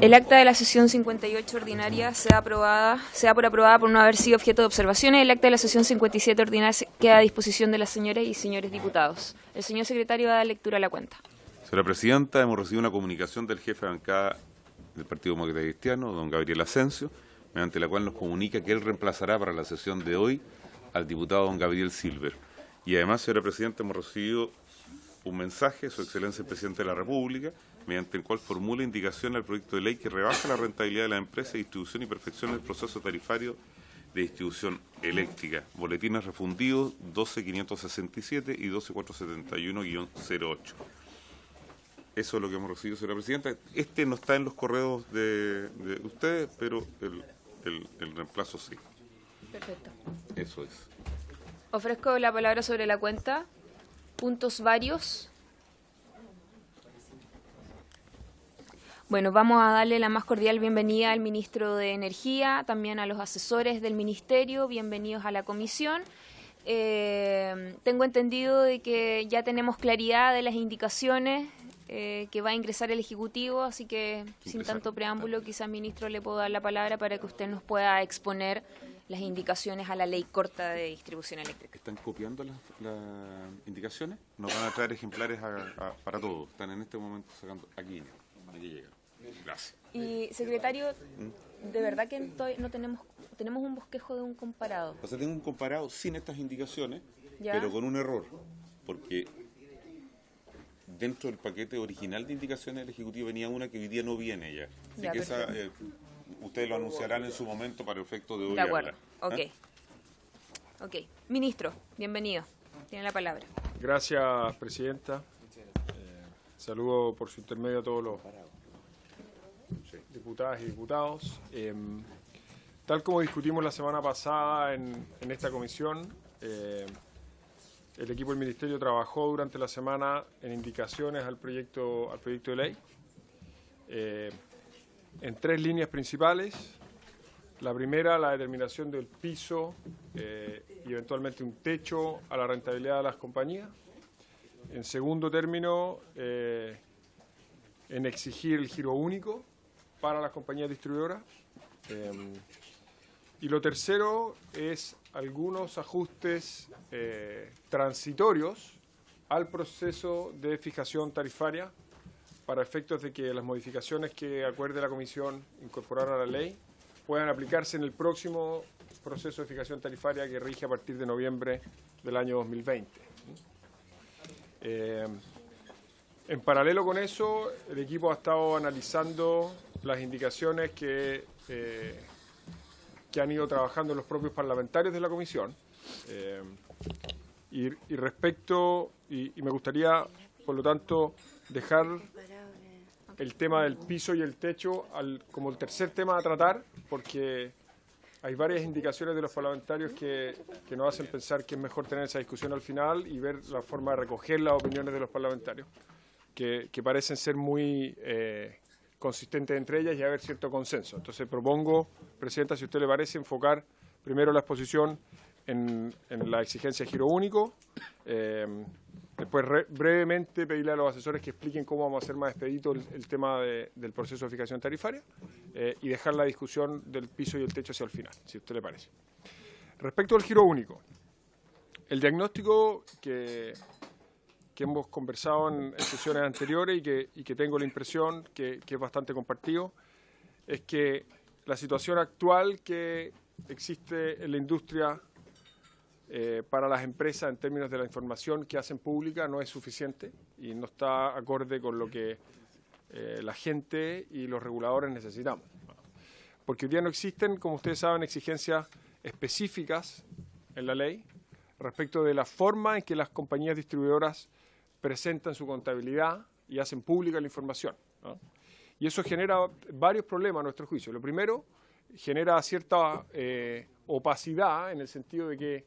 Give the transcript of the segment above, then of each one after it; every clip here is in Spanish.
El acta de la sesión 58 ordinaria se da por aprobada por no haber sido objeto de observaciones. El acta de la sesión 57 ordinaria queda a disposición de las señoras y señores diputados. El señor secretario va a dar lectura a la cuenta. Señora Presidenta, hemos recibido una comunicación del jefe de bancada del Partido Demócrata Cristiano, don Gabriel Asensio, mediante la cual nos comunica que él reemplazará para la sesión de hoy al diputado don Gabriel Silver. Y además, señora Presidenta, hemos recibido un mensaje de su excelencia el Presidente de la República, mediante el cual formula indicación al proyecto de ley que rebaja la rentabilidad de la empresa de distribución y perfecciona el proceso tarifario de distribución eléctrica. Boletines refundidos 12.567 y 12.471-08. Eso es lo que hemos recibido, señora Presidenta. Este no está en los correos de ustedes, pero el reemplazo sí. Perfecto. Eso es. Ofrezco la palabra sobre la cuenta. Puntos varios. Bueno, vamos a darle la más cordial bienvenida al ministro de Energía, también a los asesores del ministerio, bienvenidos a la comisión. Tengo entendido de que ya tenemos claridad de las indicaciones que va a ingresar el Ejecutivo, así que sin tanto preámbulo, quizás, ministro, le puedo dar la palabra para que usted nos pueda exponer las indicaciones a la ley corta de distribución eléctrica. ¿Están copiando las indicaciones? Nos van a traer ejemplares para todos. Están en este momento sacando aquí llegan. Gracias. Y, secretario, de verdad que no tenemos un bosquejo de un comparado. O sea, tengo un comparado sin estas indicaciones, ¿Ya? pero con un error, porque dentro del paquete original de indicaciones del Ejecutivo venía una que hoy día no viene ya. Así Ya, que esa, ustedes lo anunciarán en su momento para efecto de hoy. De acuerdo, hablar. Ok. Ministro, bienvenido. Tiene la palabra. Gracias, Presidenta. Saludo por su intermedio a todos los diputadas y diputados. Tal como discutimos la semana pasada en esta comisión, el equipo del Ministerio trabajó durante la semana en indicaciones al proyecto de ley en 3 líneas principales. La primera, la determinación del piso y eventualmente un techo a la rentabilidad de las compañías. En segundo término, en exigir el giro único para las compañías distribuidoras. Y lo tercero es algunos ajustes transitorios al proceso de fijación tarifaria para efectos de que las modificaciones que acuerde la Comisión incorporar a la ley puedan aplicarse en el próximo proceso de fijación tarifaria que rige a partir de noviembre del año 2020. En paralelo con eso, el equipo ha estado analizando las indicaciones que han ido trabajando los propios parlamentarios de la comisión. Y me gustaría, por lo tanto, dejar el tema del piso y el techo como el tercer tema a tratar, porque hay varias indicaciones de los parlamentarios que nos hacen pensar que es mejor tener esa discusión al final y ver la forma de recoger las opiniones de los parlamentarios, que parecen ser muy consistentes entre ellas y haber cierto consenso. Entonces propongo, Presidenta, si a usted le parece, enfocar primero la exposición en la exigencia de giro único, después brevemente pedirle a los asesores que expliquen cómo vamos a hacer más expedito el tema del proceso de fijación tarifaria y dejar la discusión del piso y el techo hacia el final, si a usted le parece. Respecto al giro único, el diagnóstico que hemos conversado en sesiones anteriores y que tengo la impresión que es bastante compartido, es que la situación actual que existe en la industria para las empresas en términos de la información que hacen pública no es suficiente y no está acorde con lo que la gente y los reguladores necesitamos. Porque hoy día no existen, como ustedes saben, exigencias específicas en la ley respecto de la forma en que las compañías distribuidoras presentan su contabilidad y hacen pública la información, ¿no? Y eso genera varios problemas a nuestro juicio. Lo primero, genera cierta opacidad en el sentido de que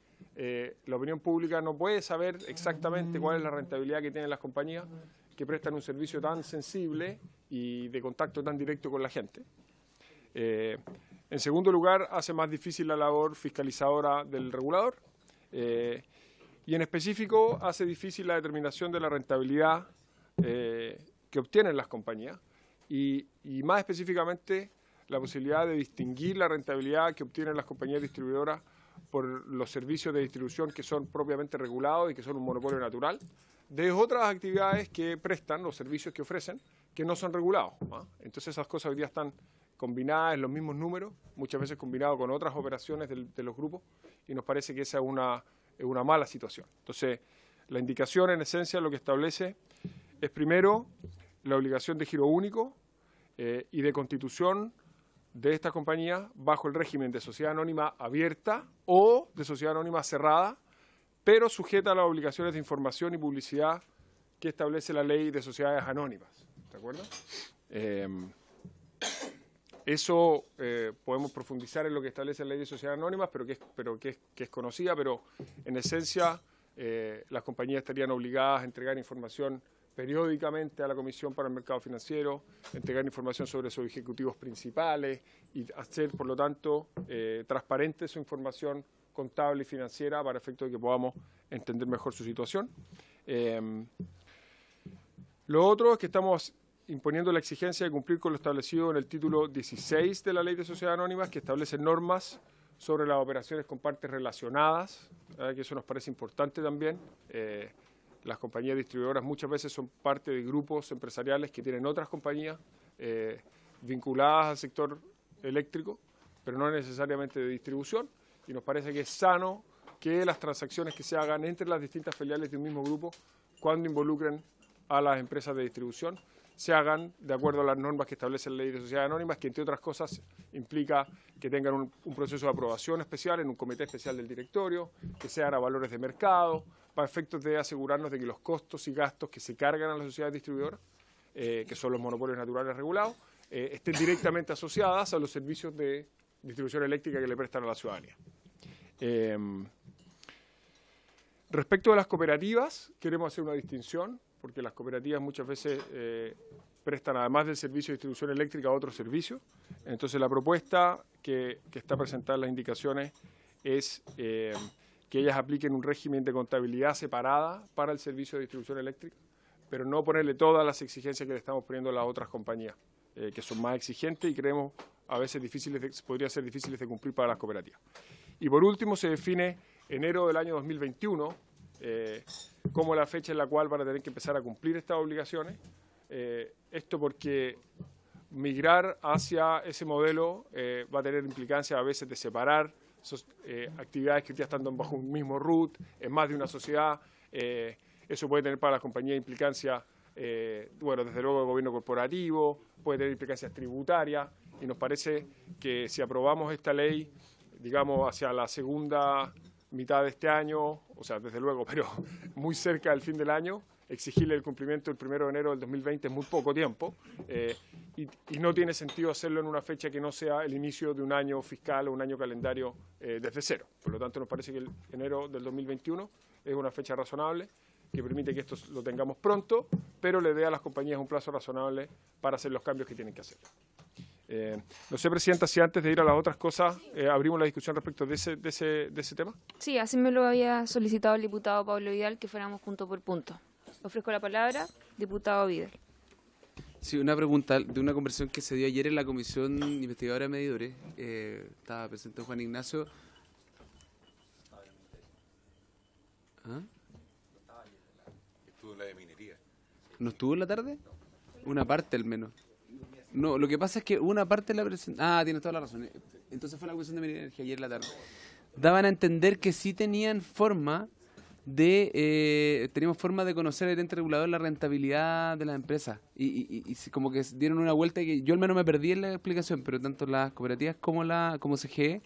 la opinión pública no puede saber exactamente cuál es la rentabilidad que tienen las compañías que prestan un servicio tan sensible y de contacto tan directo con la gente. En segundo lugar, hace más difícil la labor fiscalizadora del regulador. Y en específico hace difícil la determinación de la rentabilidad que obtienen las compañías, y más específicamente la posibilidad de distinguir la rentabilidad que obtienen las compañías distribuidoras por los servicios de distribución que son propiamente regulados y que son un monopolio natural, de otras actividades que prestan, los servicios que ofrecen, que no son regulados, ¿ah? Entonces esas cosas hoy día están combinadas en los mismos números, muchas veces combinados con otras operaciones de los grupos, y nos parece que esa es una mala situación. Entonces, la indicación en esencia lo que establece es primero la obligación de giro único y de constitución de esta compañía bajo el régimen de sociedad anónima abierta o de sociedad anónima cerrada, pero sujeta a las obligaciones de información y publicidad que establece la ley de sociedades anónimas. ¿De acuerdo? Eso podemos profundizar en lo que establece la ley de sociedades anónimas, pero que es conocida, pero en esencia las compañías estarían obligadas a entregar información periódicamente a la Comisión para el Mercado Financiero, entregar información sobre sus ejecutivos principales y hacer, por lo tanto, transparente su información contable y financiera para efecto de que podamos entender mejor su situación. Lo otro es que estamos imponiendo la exigencia de cumplir con lo establecido en el título 16 de la Ley de Sociedades Anónimas, que establece normas sobre las operaciones con partes relacionadas, que eso nos parece importante también. Las compañías distribuidoras muchas veces son parte de grupos empresariales que tienen otras compañías vinculadas al sector eléctrico, pero no necesariamente de distribución, y nos parece que es sano que las transacciones que se hagan entre las distintas filiales de un mismo grupo, cuando involucren a las empresas de distribución, se hagan de acuerdo a las normas que establece la Ley de Sociedades Anónimas, que entre otras cosas implica que tengan un proceso de aprobación especial en un comité especial del directorio, que sean a valores de mercado, para efectos de asegurarnos de que los costos y gastos que se cargan a las sociedades distribuidoras, que son los monopolios naturales regulados, estén directamente asociadas a los servicios de distribución eléctrica que le prestan a la ciudadanía. Respecto a las cooperativas, queremos hacer una distinción, porque las cooperativas muchas veces prestan, además del servicio de distribución eléctrica, otros servicios. Entonces, la propuesta que está presentada en las indicaciones es que ellas apliquen un régimen de contabilidad separada para el servicio de distribución eléctrica, pero no ponerle todas las exigencias que le estamos poniendo a las otras compañías, que son más exigentes y creemos a veces podría ser difíciles de cumplir para las cooperativas. Y por último, se define enero del año 2021 como la fecha en la cual van a tener que empezar a cumplir estas obligaciones. Esto porque migrar hacia ese modelo va a tener implicancias a veces de separar actividades que ya están bajo un mismo root, en más de una sociedad. Eso puede tener para las compañías implicancias, bueno, desde luego el gobierno corporativo, puede tener implicancias tributarias, y nos parece que si aprobamos esta ley, digamos, hacia la segunda mitad de este año, o sea, desde luego, pero muy cerca del fin del año, exigirle el cumplimiento el 1 de enero del 2020 es muy poco tiempo, y no tiene sentido hacerlo en una fecha que no sea el inicio de un año fiscal o un año calendario desde cero. Por lo tanto, nos parece que el enero del 2021 es una fecha razonable, que permite que esto lo tengamos pronto, pero le dé a las compañías un plazo razonable para hacer los cambios que tienen que hacer. No sé, Presidenta, si antes de ir a las otras cosas abrimos la discusión respecto de ese tema. Sí, así me lo había solicitado el diputado Pablo Vidal, que fuéramos punto por punto. Ofrezco la palabra, diputado Vidal. Sí, una pregunta de una conversación que se dio ayer en la Comisión Investigadora de Medidores. Estaba presente Juan Ignacio. ¿Ah? Estuvo en la de minería. ¿No estuvo en la tarde? Una parte al menos. No, lo que pasa es que una parte de la presentación... Ah, tienes toda la razón. Entonces fue la Comisión de Minería y Energía ayer en la tarde. Daban a entender que sí tenían forma teníamos forma de conocer el ente regulador la rentabilidad de las empresas. Y como que dieron una vuelta que yo al menos me perdí en la explicación, pero tanto las cooperativas como CGE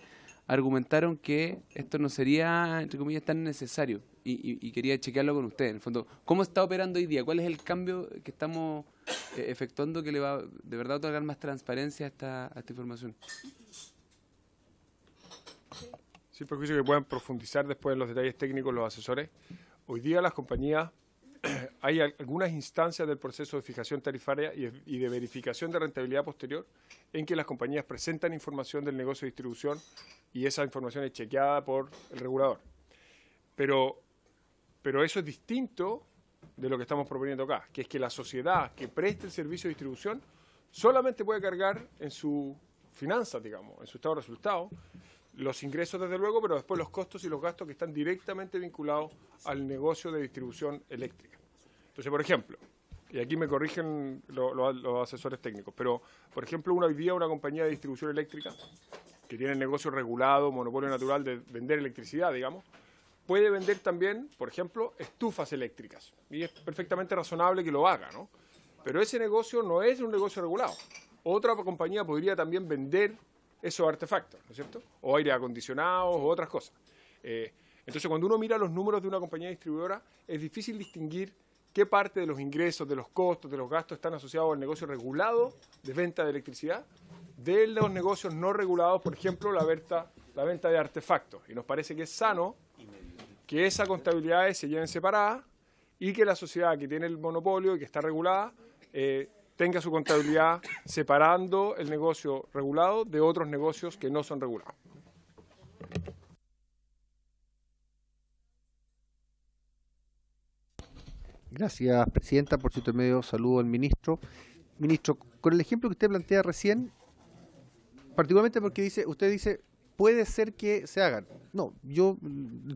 argumentaron que esto no sería, entre comillas, tan necesario. Y quería chequearlo con usted. En el fondo, ¿cómo está operando hoy día? ¿Cuál es el cambio que estamos efectuando que le va de verdad a otorgar más transparencia a esta información? Sin perjuicio que puedan profundizar después en los detalles técnicos los asesores. Hoy día las compañías, hay algunas instancias del proceso de fijación tarifaria y de verificación de rentabilidad posterior en que las compañías presentan información del negocio de distribución y esa información es chequeada por el regulador. Pero eso es distinto de lo que estamos proponiendo acá, que es que la sociedad que preste el servicio de distribución solamente puede cargar en su finanzas, digamos, en su estado de resultados, los ingresos desde luego, pero después los costos y los gastos que están directamente vinculados al negocio de distribución eléctrica. Entonces, por ejemplo, y aquí me corrigen los asesores técnicos, pero, por ejemplo, hoy día una compañía de distribución eléctrica que tiene negocio regulado, monopolio natural de vender electricidad, digamos, puede vender también, por ejemplo, estufas eléctricas. Y es perfectamente razonable que lo haga, ¿no? Pero ese negocio no es un negocio regulado. Otra compañía podría también vender esos artefactos, ¿no es cierto? O aire acondicionados o otras cosas. Entonces, cuando uno mira los números de una compañía distribuidora, es difícil distinguir qué parte de los ingresos, de los costos, de los gastos están asociados al negocio regulado de venta de electricidad, de los negocios no regulados, por ejemplo, la venta de artefactos. Y nos parece que es sano que esas contabilidades se lleven separadas y que la sociedad que tiene el monopolio y que está regulada tenga su contabilidad separando el negocio regulado de otros negocios que no son regulados. Gracias, presidenta. Por su intermedio, saludo al ministro. Ministro, con el ejemplo que usted plantea recién, particularmente porque usted dice, puede ser que se hagan. No,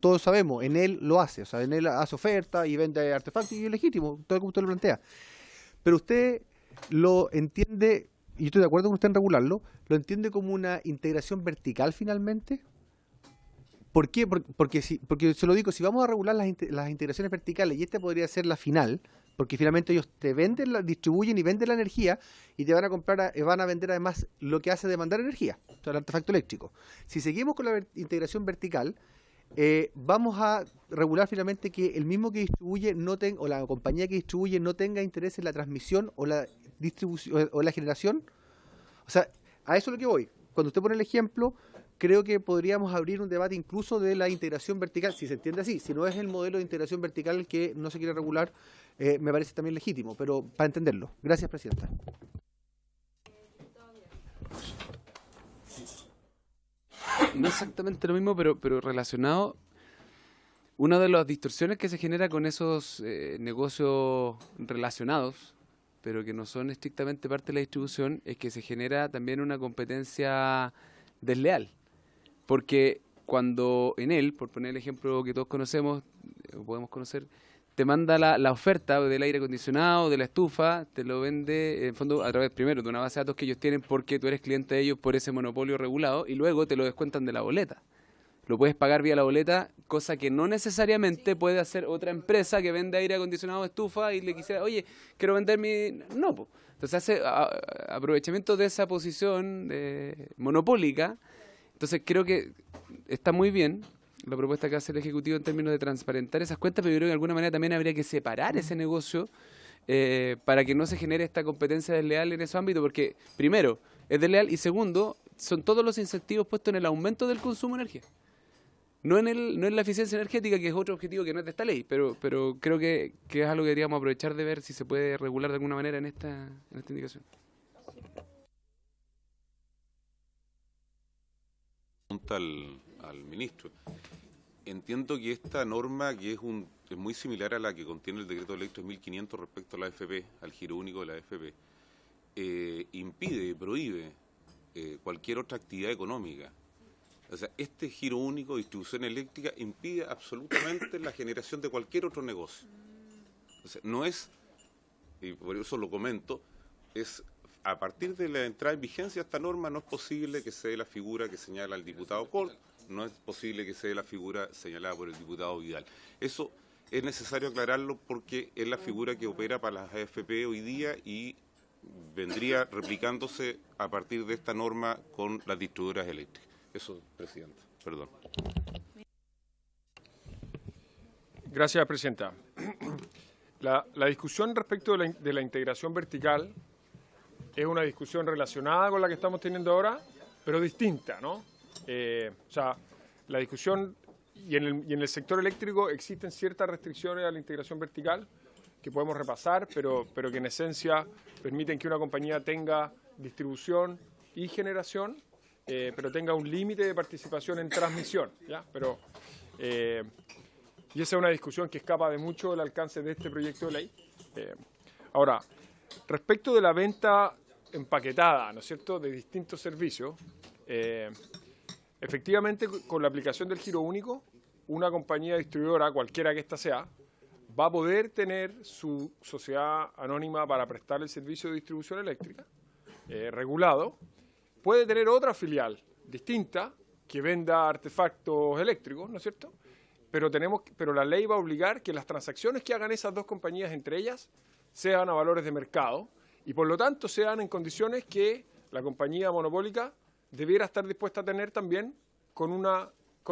todos sabemos, en él lo hace. O sea, en él hace oferta y vende artefactos y es legítimo, todo como usted lo plantea. Pero usted lo entiende, y estoy de acuerdo con usted en regularlo, lo entiende como una integración vertical finalmente. ¿Por qué? Porque se lo digo, si vamos a regular las integraciones verticales, y esta podría ser la final, porque finalmente ellos te distribuyen y venden la energía y te van a comprar, van a vender además lo que hace demandar energía, o sea, el artefacto eléctrico. Si seguimos con la integración vertical, vamos a regular finalmente que el mismo que distribuye o la compañía que distribuye no tenga interés en la transmisión o la distribución o la generación. O sea, a eso es lo que voy. Cuando usted pone el ejemplo, creo que podríamos abrir un debate incluso de la integración vertical, si se entiende así. Si no es el modelo de integración vertical el que no se quiere regular, me parece también legítimo, pero para entenderlo. Gracias, presidenta. No exactamente lo mismo, pero relacionado. Una de las distorsiones que se genera con esos negocios relacionados, pero que no son estrictamente parte de la distribución, es que se genera también una competencia desleal. Porque cuando en él, por poner el ejemplo que todos conocemos, o podemos conocer, te manda la oferta del aire acondicionado, de la estufa, te lo vende en fondo a través primero de una base de datos que ellos tienen porque tú eres cliente de ellos por ese monopolio regulado y luego te lo descuentan de la boleta. Lo puedes pagar vía la boleta, cosa que no necesariamente puede hacer otra empresa que vende aire acondicionado, estufa y le quisiera, oye, quiero vender mi... No, pues. Entonces hace aprovechamiento de esa posición monopólica. Entonces creo que está muy bien la propuesta que hace el Ejecutivo en términos de transparentar esas cuentas, pero yo creo que de alguna manera también habría que separar ese negocio para que no se genere esta competencia desleal en ese ámbito, porque primero, es desleal y segundo, son todos los incentivos puestos en el aumento del consumo de energía. No en la eficiencia energética, que es otro objetivo que no es de esta ley, pero creo que es algo que deberíamos aprovechar de ver si se puede regular de alguna manera en esta indicación. Pregunta al ministro. Entiendo que esta norma, que es muy similar a la que contiene el decreto de ley 3500 respecto a la AFP, al giro único de la AFP, impide, prohíbe cualquier otra actividad económica. O sea, este giro único de distribución eléctrica impide absolutamente la generación de cualquier otro negocio. O sea, no es, y por eso lo comento, es a partir de la entrada en vigencia de esta norma no es posible que se dé la figura que señala el diputado Colt, no es posible que se dé la figura señalada por el diputado Vidal. Eso es necesario aclararlo porque es la figura que opera para las AFP hoy día y vendría replicándose a partir de esta norma con las distribuidoras eléctricas. Eso, presidenta. Perdón. Gracias, presidenta. La discusión respecto de la integración vertical es una discusión relacionada con la que estamos teniendo ahora, pero distinta, ¿no? O sea, la discusión, y en el sector eléctrico existen ciertas restricciones a la integración vertical que podemos repasar, pero que en esencia permiten que una compañía tenga distribución y generación, pero tenga un límite de participación en transmisión, ¿ya? Y esa es una discusión que escapa de mucho del alcance de este proyecto de ley. Ahora, respecto de la venta empaquetada, ¿no es cierto?, de distintos servicios. Efectivamente, con la aplicación del giro único, una compañía distribuidora, cualquiera que ésta sea, va a poder tener su sociedad anónima para prestar el servicio de distribución eléctrica, regulado. Puede tener otra filial distinta que venda artefactos eléctricos, ¿no es cierto? Pero la ley va a obligar que las transacciones que hagan esas dos compañías entre ellas sean a valores de mercado y por lo tanto sean en condiciones que la compañía monopólica debiera estar dispuesta a tener también con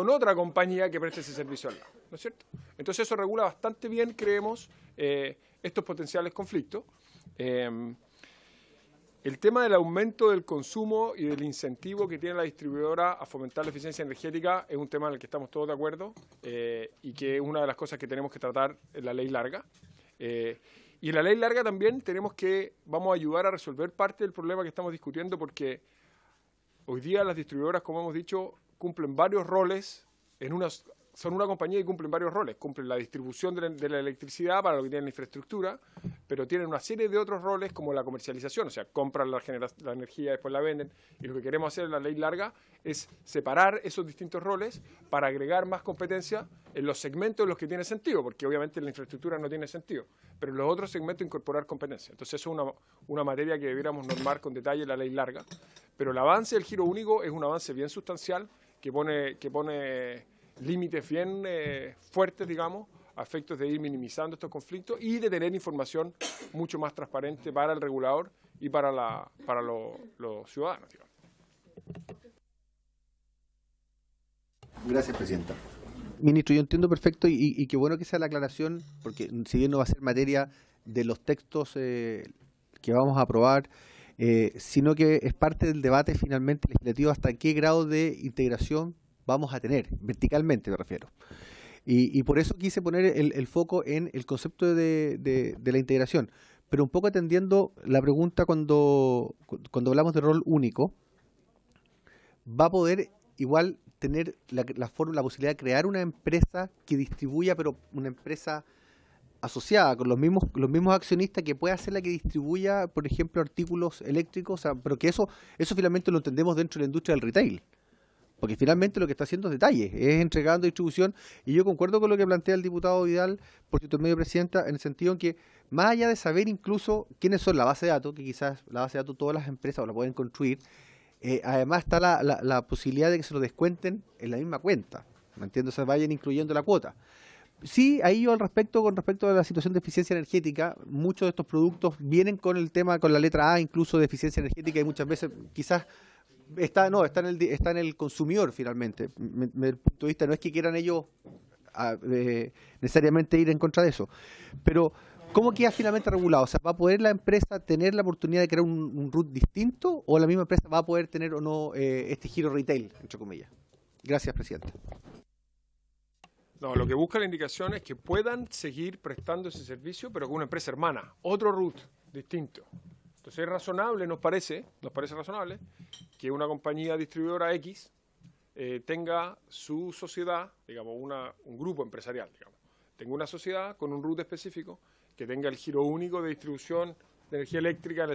otra compañía que preste ese servicio al lado, ¿no es cierto? Entonces eso regula bastante bien, creemos, estos potenciales conflictos. El tema del aumento del consumo y del incentivo que tiene la distribuidora a fomentar la eficiencia energética es un tema en el que estamos todos de acuerdo y que es una de las cosas que tenemos que tratar en la ley larga. Y en la ley larga también vamos a ayudar a resolver parte del problema que estamos discutiendo porque hoy día las distribuidoras, como hemos dicho, cumplen varios roles son una compañía y cumplen varios roles. Cumplen la distribución de la electricidad para lo que tienen la infraestructura, pero tienen una serie de otros roles como la comercialización, o sea, compran la energía, después la venden. Y lo que queremos hacer en la ley larga es separar esos distintos roles para agregar más competencia en los segmentos en los que tiene sentido, porque obviamente en la infraestructura no tiene sentido, pero en los otros segmentos incorporar competencia. Entonces eso es una materia que debiéramos normar con detalle en la ley larga. Pero el avance del giro único es un avance bien sustancial que pone límites bien fuertes, digamos, a efectos de ir minimizando estos conflictos y de tener información mucho más transparente para el regulador y para los ciudadanos, digamos. Gracias, Presidenta. Ministro, yo entiendo perfecto y qué bueno que sea la aclaración, porque si bien no va a ser materia de los textos que vamos a aprobar, sino que es parte del debate finalmente legislativo hasta qué grado de integración vamos a tener, verticalmente me refiero. Y por eso quise poner el foco en el concepto de la integración, pero un poco atendiendo la pregunta cuando hablamos de rol único, va a poder igual tener la posibilidad de crear una empresa que distribuya, pero una empresa asociada con los mismos accionistas que pueda ser la que distribuya, por ejemplo, artículos eléctricos, o sea, pero que eso finalmente lo entendemos dentro de la industria del retail. Porque finalmente lo que está haciendo es detalle, es entregando distribución, y yo concuerdo con lo que plantea el diputado Vidal, por cierto, medio Presidenta, en el sentido en que, más allá de saber incluso quiénes son la base de datos, que quizás la base de datos todas las empresas la pueden construir, además está la posibilidad de que se lo descuenten en la misma cuenta, ¿me entiendes? O sea, vayan incluyendo la cuota. Sí, ahí yo con respecto a la situación de eficiencia energética, muchos de estos productos vienen con el tema, con la letra A incluso de eficiencia energética, y muchas veces quizás está en el consumidor finalmente. Desde el punto de vista no es que quieran ellos necesariamente ir en contra de eso, pero ¿cómo queda finalmente regulado? O sea, ¿va a poder la empresa tener la oportunidad de crear un root distinto o la misma empresa va a poder tener o no este giro retail, entre comillas? Gracias, Presidente. No, lo que busca la indicación es que puedan seguir prestando ese servicio, pero con una empresa hermana, otro root distinto. Entonces es razonable, nos parece razonable que una compañía distribuidora X tenga su sociedad, digamos, un grupo empresarial, digamos, tenga una sociedad con un root específico, que tenga el giro único de distribución de energía eléctrica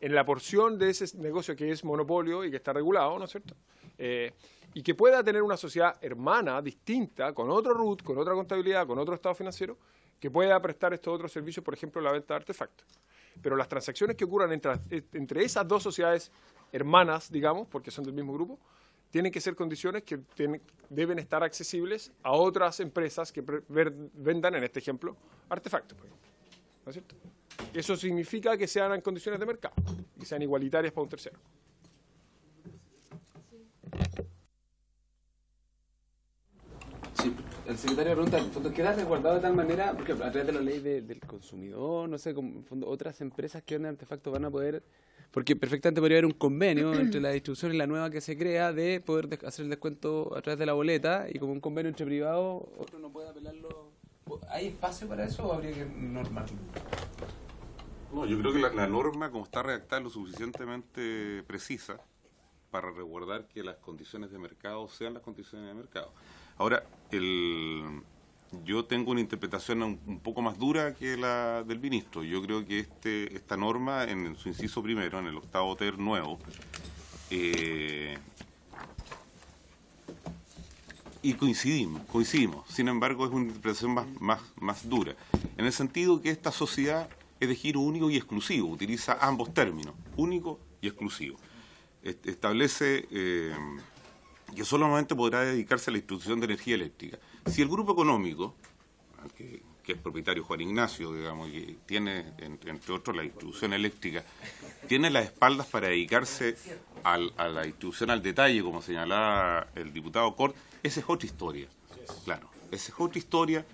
en la porción de ese negocio que es monopolio y que está regulado, ¿no es cierto? Y que pueda tener una sociedad hermana, distinta, con otro root, con otra contabilidad, con otro estado financiero, que pueda prestar estos otros servicios, por ejemplo, la venta de artefactos. Pero las transacciones que ocurran entre esas dos sociedades hermanas, digamos, porque son del mismo grupo, tienen que ser condiciones que deben estar accesibles a otras empresas que vendan, en este ejemplo, artefactos, por ejemplo. ¿No es cierto? Eso significa que sean en condiciones de mercado, que sean igualitarias para un tercero. Sí, el secretario pregunta, ¿en fondo queda resguardado de tal manera, porque a través de la ley del consumidor, no sé, como en fondo otras empresas que venden artefactos van a poder, porque perfectamente podría haber un convenio entre la distribución y la nueva que se crea de poder hacer el descuento a través de la boleta, y como un convenio entre privados, otro no puede apelarlo? ¿Hay espacio para eso o habría que normarlo? No, yo creo que la norma, como está redactada, es lo suficientemente precisa para resguardar que las condiciones de mercado sean las condiciones de mercado. Ahora, Yo tengo una interpretación un poco más dura que la del ministro. Yo creo que esta norma, en su inciso primero, en el octavo ter nuevo, y coincidimos. Sin embargo, es una interpretación más dura, en el sentido que esta sociedad es de giro único y exclusivo, utiliza ambos términos, único y exclusivo. Establece que solamente podrá dedicarse a la distribución de energía eléctrica. Si el grupo económico, que es propietario Juan Ignacio, digamos, que tiene, entre otros, la distribución eléctrica, tiene las espaldas para dedicarse a la distribución al detalle, como señalaba el diputado Cort, esa es otra historia. Claro, esa es otra historia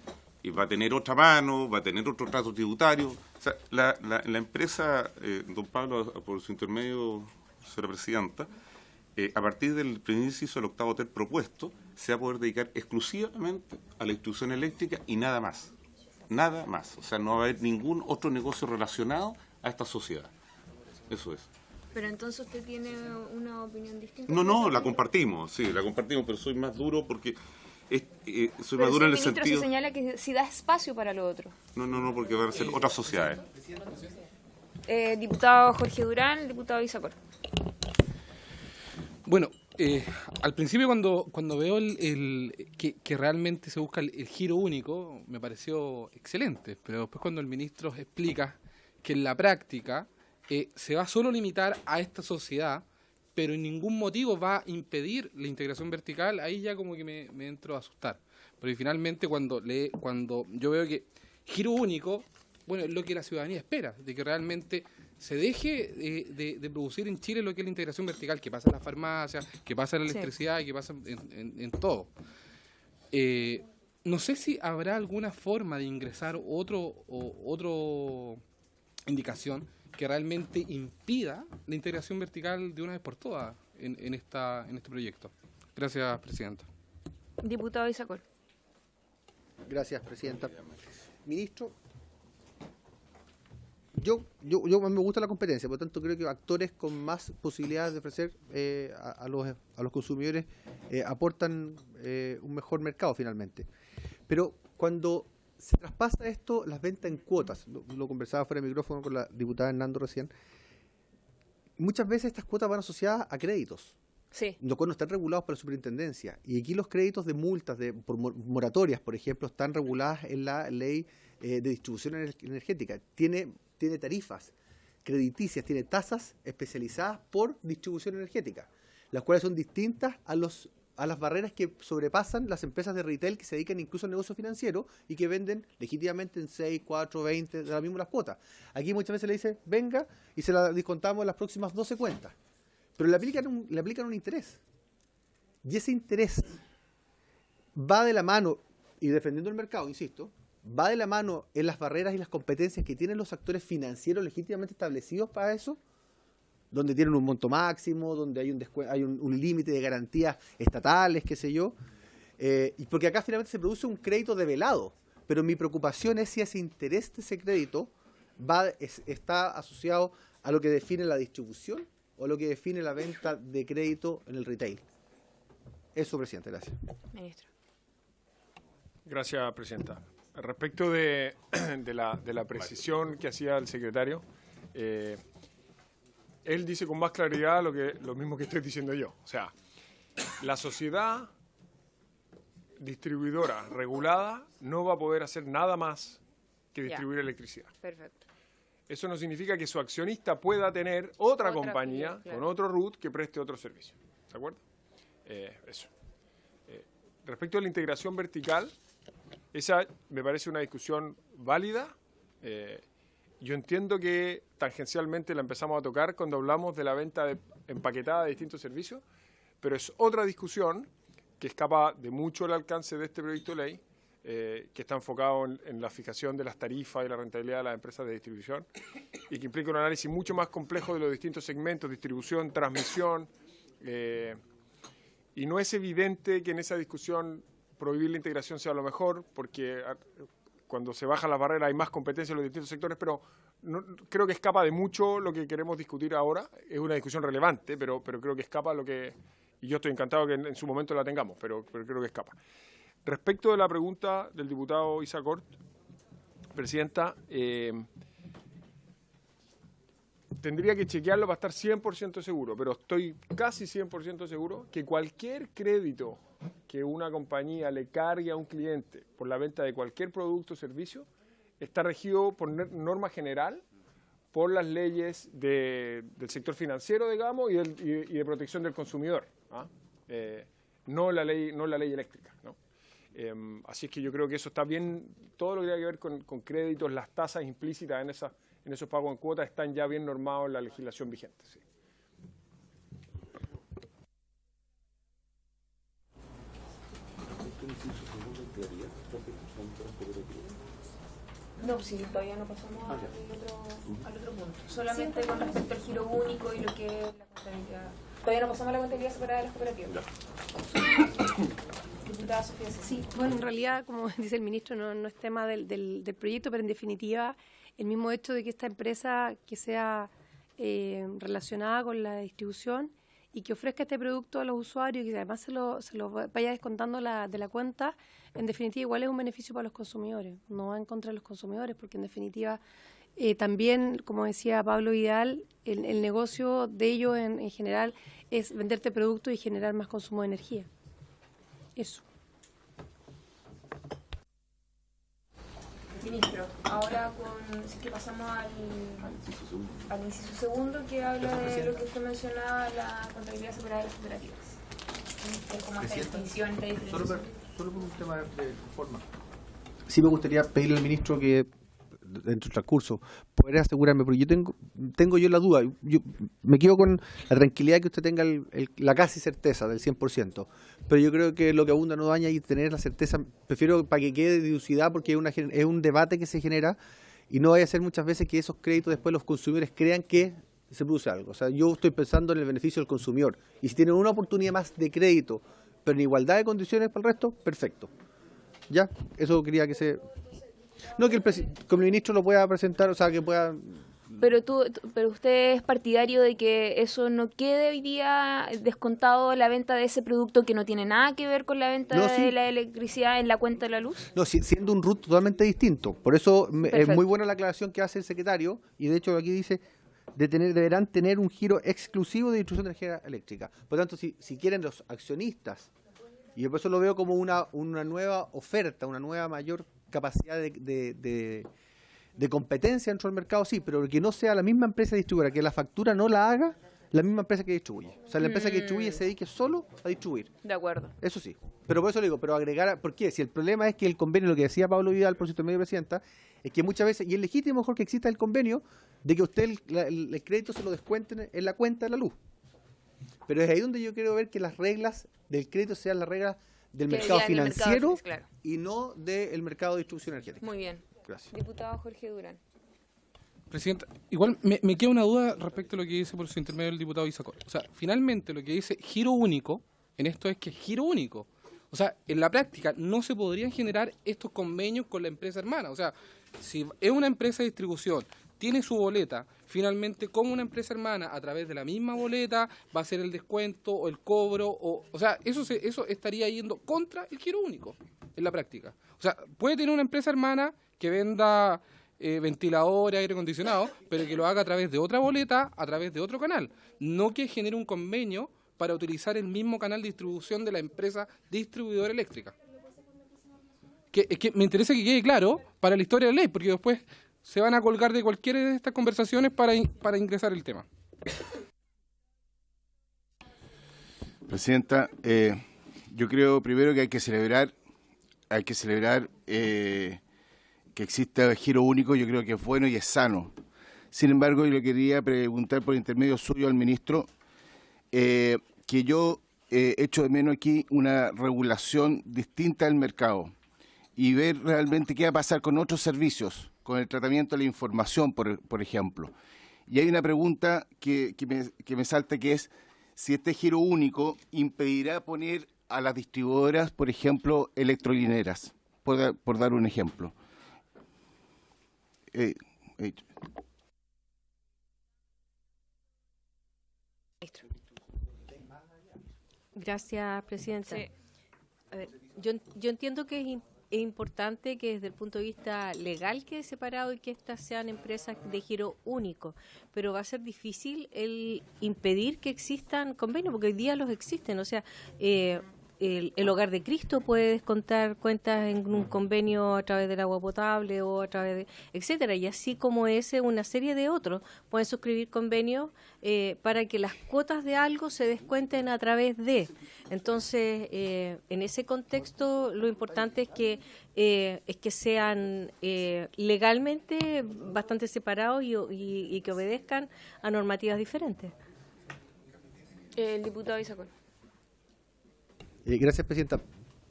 y va a tener otra mano, va a tener otro trato tributario. O sea, la empresa, don Pablo, por su intermedio, señora presidenta, a partir del primer inciso del octavo ter propuesto, se va a poder dedicar exclusivamente a la distribución eléctrica y nada más. Nada más. O sea, no va a haber ningún otro negocio relacionado a esta sociedad. Eso es. Pero entonces usted tiene una opinión distinta. No, la compartimos, sí, la compartimos, pero soy más duro porque soy Pero más duro en el ministro sentido... se señala que si da espacio para lo otro. No, porque van a ser otras sociedades. Diputado Jorge Durán, diputado Isacor. Bueno, al principio cuando veo que realmente se busca el giro único, me pareció excelente, pero después cuando el ministro explica que en la práctica se va solo a limitar a esta sociedad, pero en ningún motivo va a impedir la integración vertical, ahí ya como que me entro a asustar. Porque finalmente cuando yo veo que giro único, bueno, es lo que la ciudadanía espera, de que realmente se deje de producir en Chile lo que es la integración vertical, que pasa en las farmacias, que pasa en la electricidad y que pasa en todo. No sé si habrá alguna forma de ingresar otro indicación que realmente impida la integración vertical de una vez por todas en este proyecto. Gracias, presidenta. Diputado Isacor. Gracias, presidenta. Ministro, yo me gusta la competencia, por lo tanto creo que actores con más posibilidades de ofrecer a los consumidores aportan un mejor mercado finalmente. Pero cuando se traspasa esto, las ventas en cuotas, lo conversaba fuera de micrófono con la diputada Hernando recién, muchas veces estas cuotas van asociadas a créditos. Sí. Los cuales no están regulados por la superintendencia. Y aquí los créditos de multas, por moratorias, por ejemplo, están reguladas en la ley de distribución energética. Tiene tarifas crediticias, tiene tasas especializadas por distribución energética, las cuales son distintas a las barreras que sobrepasan las empresas de retail que se dedican incluso al negocio financiero y que venden legítimamente en 6, 4, 20, de la misma las cuotas. Aquí muchas veces le dice, venga, y se la descontamos en las próximas 12 cuentas. Pero le aplican un interés. Y ese interés va de la mano, y defendiendo el mercado, insisto, va de la mano en las barreras y las competencias que tienen los actores financieros legítimamente establecidos para eso, donde tienen un monto máximo, donde hay un límite de garantías estatales, qué sé yo, y porque acá finalmente se produce un crédito develado, pero mi preocupación es si ese interés de ese crédito está asociado a lo que define la distribución o a lo que define la venta de crédito en el retail. Eso, presidente, gracias. Ministro. Gracias, presidenta. Respecto de la precisión que hacía el secretario, él dice con más claridad lo mismo que estoy diciendo yo. O sea, la sociedad distribuidora regulada no va a poder hacer nada más que distribuir electricidad. Perfecto. Eso no significa que su accionista pueda tener otra compañía claro, con otro RUT que preste otro servicio. ¿De acuerdo? Eso. Respecto a la integración vertical, esa me parece una discusión válida. Yo entiendo que tangencialmente la empezamos a tocar cuando hablamos de la venta empaquetada de distintos servicios, pero es otra discusión que escapa de mucho el alcance de este proyecto de ley, que está enfocado en la fijación de las tarifas y la rentabilidad de las empresas de distribución y que implica un análisis mucho más complejo de los distintos segmentos, distribución, transmisión, y no es evidente que en esa discusión prohibir la integración sea lo mejor, porque cuando se baja la barrera hay más competencia en los distintos sectores, pero creo que escapa de mucho lo que queremos discutir ahora. Es una discusión relevante, pero creo que escapa lo que... Y yo estoy encantado que en su momento la tengamos, pero creo que escapa. Respecto de la pregunta del diputado Isacort, Presidenta, tendría que chequearlo para estar 100% seguro, pero estoy casi 100% seguro que cualquier crédito que una compañía le cargue a un cliente por la venta de cualquier producto o servicio está regido por norma general por las leyes del sector financiero, digamos, y de protección del consumidor, ¿ah? No la ley eléctrica, ¿no? Así es que yo creo que eso está bien, todo lo que tiene que ver con créditos, las tasas implícitas en esos pagos en cuotas están ya bien normados en la legislación vigente. Sí. No, sí, todavía no pasamos al otro punto. Solamente con respecto al giro único y lo que es la contabilidad. Todavía no pasamos a la contabilidad separada de las cooperativas. Diputada Sofía César. Sí, bueno, en realidad, como dice el ministro, no es tema del proyecto, pero en definitiva, el mismo hecho de que esta empresa que sea relacionada con la distribución y que ofrezca este producto a los usuarios y que además se lo vaya descontando de la cuenta, en definitiva igual es un beneficio para los consumidores, no va en contra de los consumidores, porque en definitiva también, como decía Pablo Vidal, el negocio de ellos en general es venderte productos y generar más consumo de energía. Eso. Ministro, ahora si que pasamos al inciso segundo que habla de lo que usted mencionaba, la contabilidad separada de las cooperativas. Como esta distinción, esta diferenciación. Solo por un tema de forma. Sí me gustaría pedirle al ministro que, dentro del transcurso, poder asegurarme, porque yo tengo la duda, yo me quedo con la tranquilidad de que usted tenga la casi certeza del 100%, pero yo creo que lo que abunda no daña y tener la certeza, prefiero para que quede dilucidada, porque es un debate que se genera y no vaya a ser muchas veces que esos créditos después los consumidores crean que se produce algo. O sea, yo estoy pensando en el beneficio del consumidor y si tienen una oportunidad más de crédito, pero en igualdad de condiciones para el resto, perfecto. Ya, eso quería que se... No, que el ministro lo pueda presentar, o sea, que pueda... Pero usted es partidario de que eso no quede hoy día descontado la venta de ese producto que no tiene nada que ver con la venta de la electricidad en la cuenta de la luz. No, siendo un RUT totalmente distinto. Por eso es muy buena la aclaración que hace el secretario, y de hecho aquí dice deberán tener un giro exclusivo de distribución de energía eléctrica. Por lo tanto, si quieren los accionistas, y yo por eso lo veo como una nueva oferta, una nueva mayor capacidad de competencia dentro del mercado, sí, pero que no sea la misma empresa distribuidora, que la factura no la haga la misma empresa que distribuye. O sea, la empresa que distribuye se dedique solo a distribuir. De acuerdo. Eso sí. Pero por eso le digo, pero agregar, ¿por qué? Si el problema es que el convenio, lo que decía Pablo Vidal, por cierto, medio presidenta, es que muchas veces, y es legítimo mejor que exista el convenio, de que usted el crédito se lo descuenten en la cuenta de la luz. Pero es ahí donde yo quiero ver que las reglas del crédito sean las reglas del mercado financiero claro, y no del mercado de distribución energética. Muy bien. Gracias. Diputado Jorge Durán. Presidenta, igual me queda una duda respecto a lo que dice por su intermedio el diputado Isacor. O sea, finalmente lo que dice giro único en esto es que es giro único. O sea, en la práctica no se podrían generar estos convenios con la empresa hermana. O sea, si es una empresa de distribución, tiene su boleta, finalmente como una empresa hermana a través de la misma boleta va a hacer el descuento o el cobro. O sea, eso estaría yendo contra el giro único en la práctica. O sea, puede tener una empresa hermana que venda ventiladores, aire acondicionado, pero que lo haga a través de otra boleta, a través de otro canal. No que genere un convenio para utilizar el mismo canal de distribución de la empresa distribuidora eléctrica. Que me interesa que quede claro para la historia de la ley, porque después se van a colgar de cualquiera de estas conversaciones para ingresar el tema. Presidenta, yo creo primero que hay que celebrar que exista giro único. Yo creo que es bueno y es sano. Sin embargo, yo le quería preguntar por intermedio suyo al ministro, que yo echo de menos aquí una regulación distinta del mercado y ver realmente qué va a pasar con otros servicios, con el tratamiento de la información, por ejemplo. Y hay una pregunta que me salta, que es si este giro único impedirá poner a las distribuidoras, por ejemplo, electrolineras, por dar un ejemplo. Gracias, Presidenta. Sí. A ver, yo entiendo que es importante que desde el punto de vista legal quede separado y que estas sean empresas de giro único, pero va a ser difícil el impedir que existan convenios, porque hoy día los existen, o sea, el Hogar de Cristo puede descontar cuentas en un convenio a través del agua potable o a través de, etcétera, y así como ese, una serie de otros pueden suscribir convenios para que las cuotas de algo se descuenten a través de. Entonces, en ese contexto, lo importante es que sean legalmente bastante separados y que obedezcan a normativas diferentes. El diputado Isacón. Gracias, Presidenta.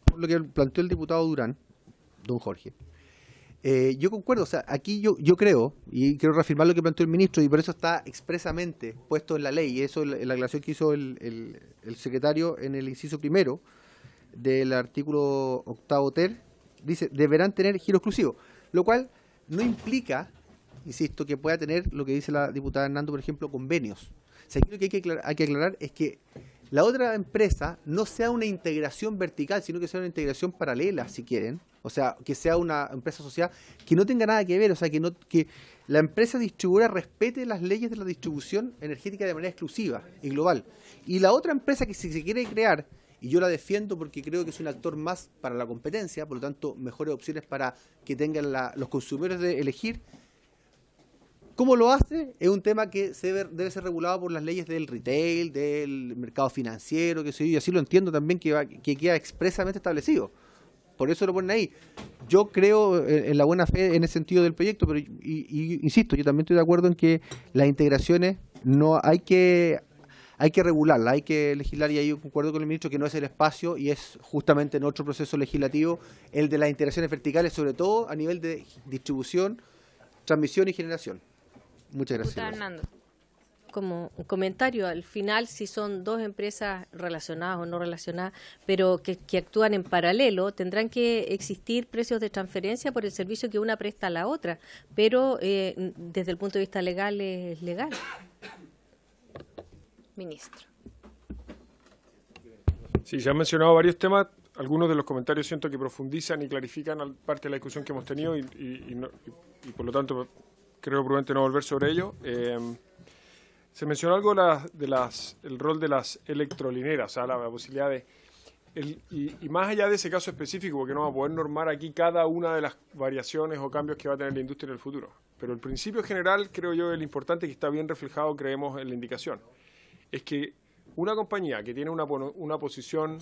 Por lo que planteó el diputado Durán, don Jorge, yo concuerdo, o sea, aquí yo creo, y quiero reafirmar lo que planteó el ministro, y por eso está expresamente puesto en la ley, y eso en la aclaración que hizo el secretario en el inciso primero del artículo 8º ter, dice, deberán tener giro exclusivo, lo cual no implica, insisto, que pueda tener lo que dice la diputada Hernando, por ejemplo, convenios. O sea, aquí lo que hay que aclarar es que la otra empresa no sea una integración vertical, sino que sea una integración paralela, si quieren. O sea, que sea una empresa asociada que no tenga nada que ver, o sea, que la empresa distribuidora respete las leyes de la distribución energética de manera exclusiva y global. Y la otra empresa que si se quiere crear, y yo la defiendo porque creo que es un actor más para la competencia, por lo tanto, mejores opciones para que tengan los consumidores de elegir. ¿Cómo lo hace? Es un tema que debe ser regulado por las leyes del retail, del mercado financiero, que sé yo, y así lo entiendo también que queda expresamente establecido. Por eso lo ponen ahí. Yo creo en la buena fe en ese sentido del proyecto, pero insisto, yo también estoy de acuerdo en que las integraciones no hay que regularlas, hay que legislar, y ahí yo concuerdo con el ministro que no es el espacio y es justamente en otro proceso legislativo el de las integraciones verticales, sobre todo a nivel de distribución, transmisión y generación. Muchas gracias. Hernando. Como un comentario, al final, si son dos empresas relacionadas o no relacionadas, pero que actúan en paralelo, tendrán que existir precios de transferencia por el servicio que una presta a la otra, pero desde el punto de vista legal es legal. Ministro. Sí, se han mencionado varios temas. Algunos de los comentarios siento que profundizan y clarifican parte de la discusión que hemos tenido y por lo tanto creo prudente no volver sobre ello. Se mencionó algo el rol de las electrolineras, o sea, la posibilidad de... Y más allá de ese caso específico, porque no va a poder normar aquí cada una de las variaciones o cambios que va a tener la industria en el futuro. Pero el principio general, creo yo, el importante que está bien reflejado, creemos, en la indicación, es que una compañía que tiene una posición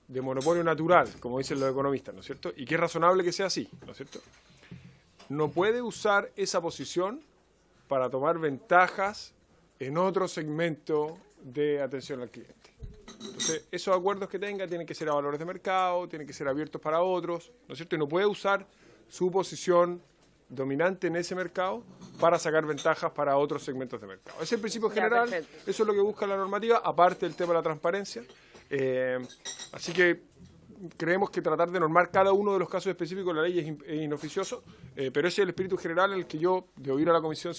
de monopolio natural, como dicen los economistas, ¿no es cierto? Y que es razonable que sea así, ¿no es cierto? No puede usar esa posición para tomar ventajas en otro segmento de atención al cliente. Entonces, esos acuerdos que tenga tienen que ser a valores de mercado, tienen que ser abiertos para otros, ¿no es cierto? Y no puede usar su posición dominante en ese mercado para sacar ventajas para otros segmentos de mercado. Ese es el principio general, perfecto. Eso es lo que busca la normativa, aparte del tema de la transparencia. Así que creemos que tratar de normar cada uno de los casos específicos de la ley es inoficioso, pero ese es el espíritu general en el que yo, de oír a la comisión,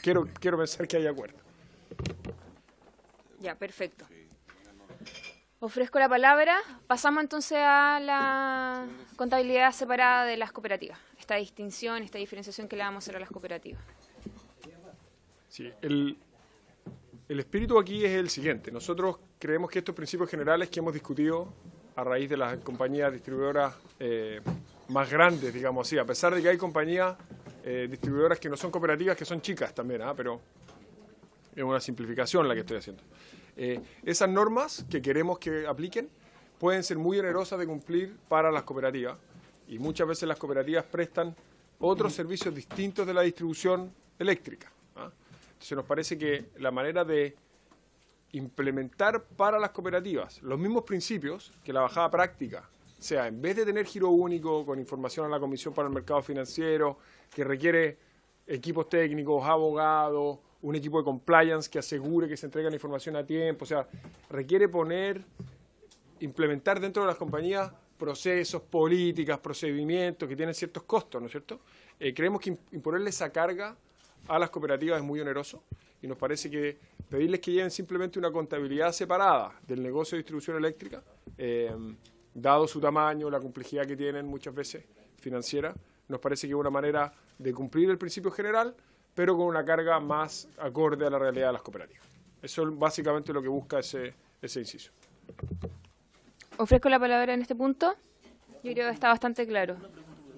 quiero pensar que hay acuerdo. Ya, perfecto. Ofrezco la palabra. Pasamos entonces a la contabilidad separada de las cooperativas. Esta distinción, esta diferenciación que le vamos a hacer a las cooperativas. Sí, el espíritu aquí es el siguiente. Nosotros creemos que estos principios generales que hemos discutido a raíz de las compañías distribuidoras más grandes, digamos así, a pesar de que hay compañías distribuidoras que no son cooperativas, que son chicas también, pero es una simplificación la que estoy haciendo. Esas normas que queremos que apliquen pueden ser muy onerosas de cumplir para las cooperativas y muchas veces las cooperativas prestan otros servicios distintos de la distribución eléctrica. Entonces nos parece que la manera de implementar para las cooperativas los mismos principios que la bajada práctica, sea en vez de tener giro único con información a la Comisión para el Mercado Financiero, que requiere equipos técnicos, abogados, un equipo de compliance que asegure que se entrega la información a tiempo, o sea, requiere implementar dentro de las compañías procesos, políticas, procedimientos que tienen ciertos costos, ¿no es cierto? Creemos que imponerle esa carga a las cooperativas es muy oneroso y nos parece que pedirles que lleven simplemente una contabilidad separada del negocio de distribución eléctrica dado su tamaño, la complejidad que tienen muchas veces financiera, nos parece que es una manera de cumplir el principio general, pero con una carga más acorde a la realidad de las cooperativas. Eso es básicamente lo que busca ese inciso. Ofrezco la palabra en este punto. Yo creo que está bastante claro.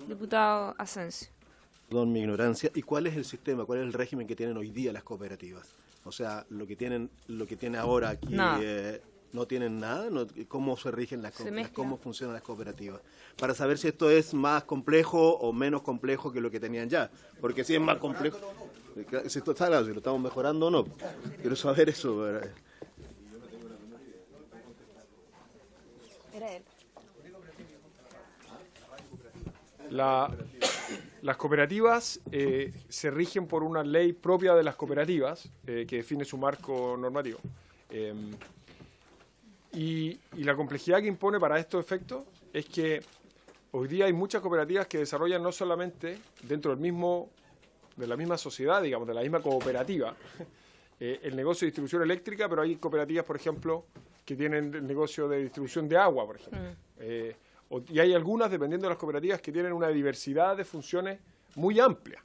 Diputado Asensio. Perdón mi ignorancia. ¿Y cuál es el sistema, cuál es el régimen que tienen hoy día las cooperativas? O sea, lo que tienen ahora aquí no tienen nada. ¿Cómo se rigen cómo funcionan las cooperativas? Para saber si esto es más complejo o menos complejo que lo que tenían ya. Porque si es más complejo, si esto está claro, si lo estamos mejorando o no. Quiero saber eso. Era él. Las cooperativas se rigen por una ley propia de las cooperativas que define su marco normativo. Y la complejidad que impone para estos efectos es que hoy día hay muchas cooperativas que desarrollan no solamente dentro de la misma sociedad, digamos, de la misma cooperativa, el negocio de distribución eléctrica, pero hay cooperativas, por ejemplo, que tienen el negocio de distribución de agua, por ejemplo. Y hay algunas, dependiendo de las cooperativas, que tienen una diversidad de funciones muy amplia.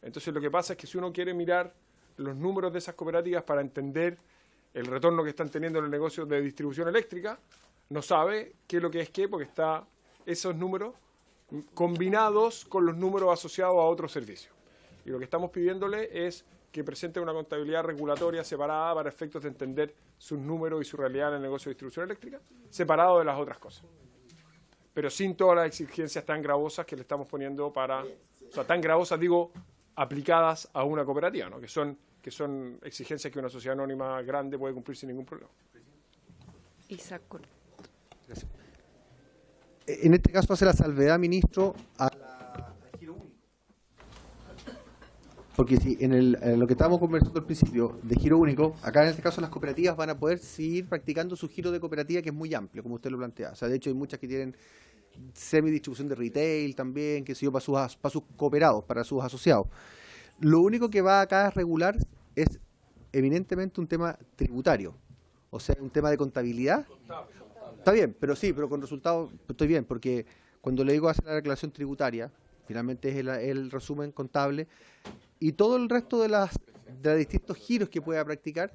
Entonces, lo que pasa es que si uno quiere mirar los números de esas cooperativas para entender el retorno que están teniendo en el negocio de distribución eléctrica, no sabe qué es lo que es qué, porque está esos números combinados con los números asociados a otros servicios. Y lo que estamos pidiéndole es que presente una contabilidad regulatoria separada para efectos de entender sus números y su realidad en el negocio de distribución eléctrica, separado de las otras cosas. Pero sin todas las exigencias tan gravosas que le estamos poniendo o sea, tan gravosas, digo, aplicadas a una cooperativa, ¿no? que son exigencias que una sociedad anónima grande puede cumplir sin ningún problema. Isaac Corto. Gracias. En este caso hace la salvedad, ministro, al giro único. Porque si en lo que estábamos conversando al principio de giro único, acá en este caso las cooperativas van a poder seguir practicando su giro de cooperativa, que es muy amplio, como usted lo plantea. O sea, de hecho hay muchas que tienen semidistribución de retail también, que se dio para sus cooperados, para sus asociados. Lo único que va acá a regular es eminentemente un tema tributario, o sea, un tema de contabilidad. Está bien, pero con resultados estoy bien, porque cuando le digo hacer la declaración tributaria, finalmente es el resumen contable, y todo el resto de los distintos giros que pueda practicar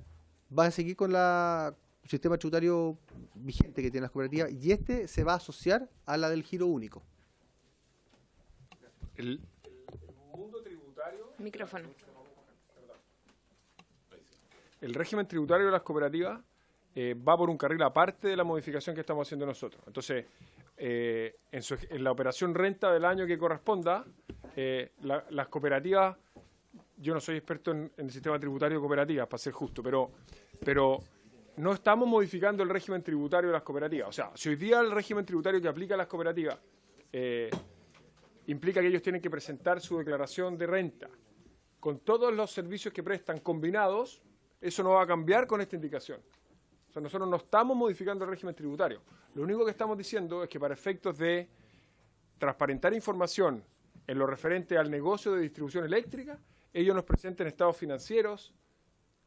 va a seguir con el sistema tributario vigente que tienen las cooperativas, y este se va a asociar a la del giro único. El mundo tributario... Micrófono. El régimen tributario de las cooperativas va por un carril aparte de la modificación que estamos haciendo nosotros. Entonces, en la operación renta del año que corresponda, las cooperativas, yo no soy experto en el sistema tributario de cooperativas, para ser justo, pero no estamos modificando el régimen tributario de las cooperativas. O sea, si hoy día el régimen tributario que aplica a las cooperativas implica que ellos tienen que presentar su declaración de renta con todos los servicios que prestan combinados, eso no va a cambiar con esta indicación. O sea, nosotros no estamos modificando el régimen tributario. Lo único que estamos diciendo es que para efectos de transparentar información en lo referente al negocio de distribución eléctrica, ellos nos presenten estados financieros,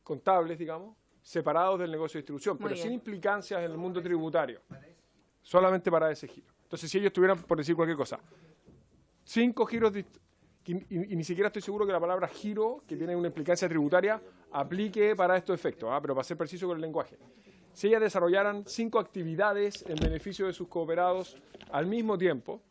contables, digamos, separados del negocio de distribución, pero sin implicancias en el mundo tributario, solamente para ese giro. Entonces, si ellos tuvieran, por decir cualquier cosa, 5 giros, y ni siquiera estoy seguro que la palabra giro, que tiene una implicancia tributaria, aplique para estos efectos, pero para ser preciso con el lenguaje. Si ellas desarrollaran 5 actividades en beneficio de sus cooperados al mismo tiempo,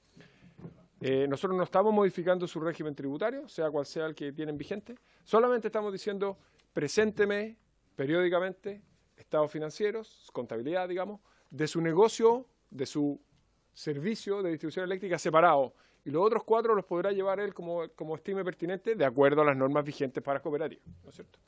nosotros no estamos modificando su régimen tributario, sea cual sea el que tienen vigente, solamente estamos diciendo, presénteme periódicamente estados financieros, contabilidad, digamos, de su negocio, de su servicio de distribución eléctrica separado, y los otros 4 los podrá llevar él como estime pertinente de acuerdo a las normas vigentes para cooperativas, ¿no es cierto?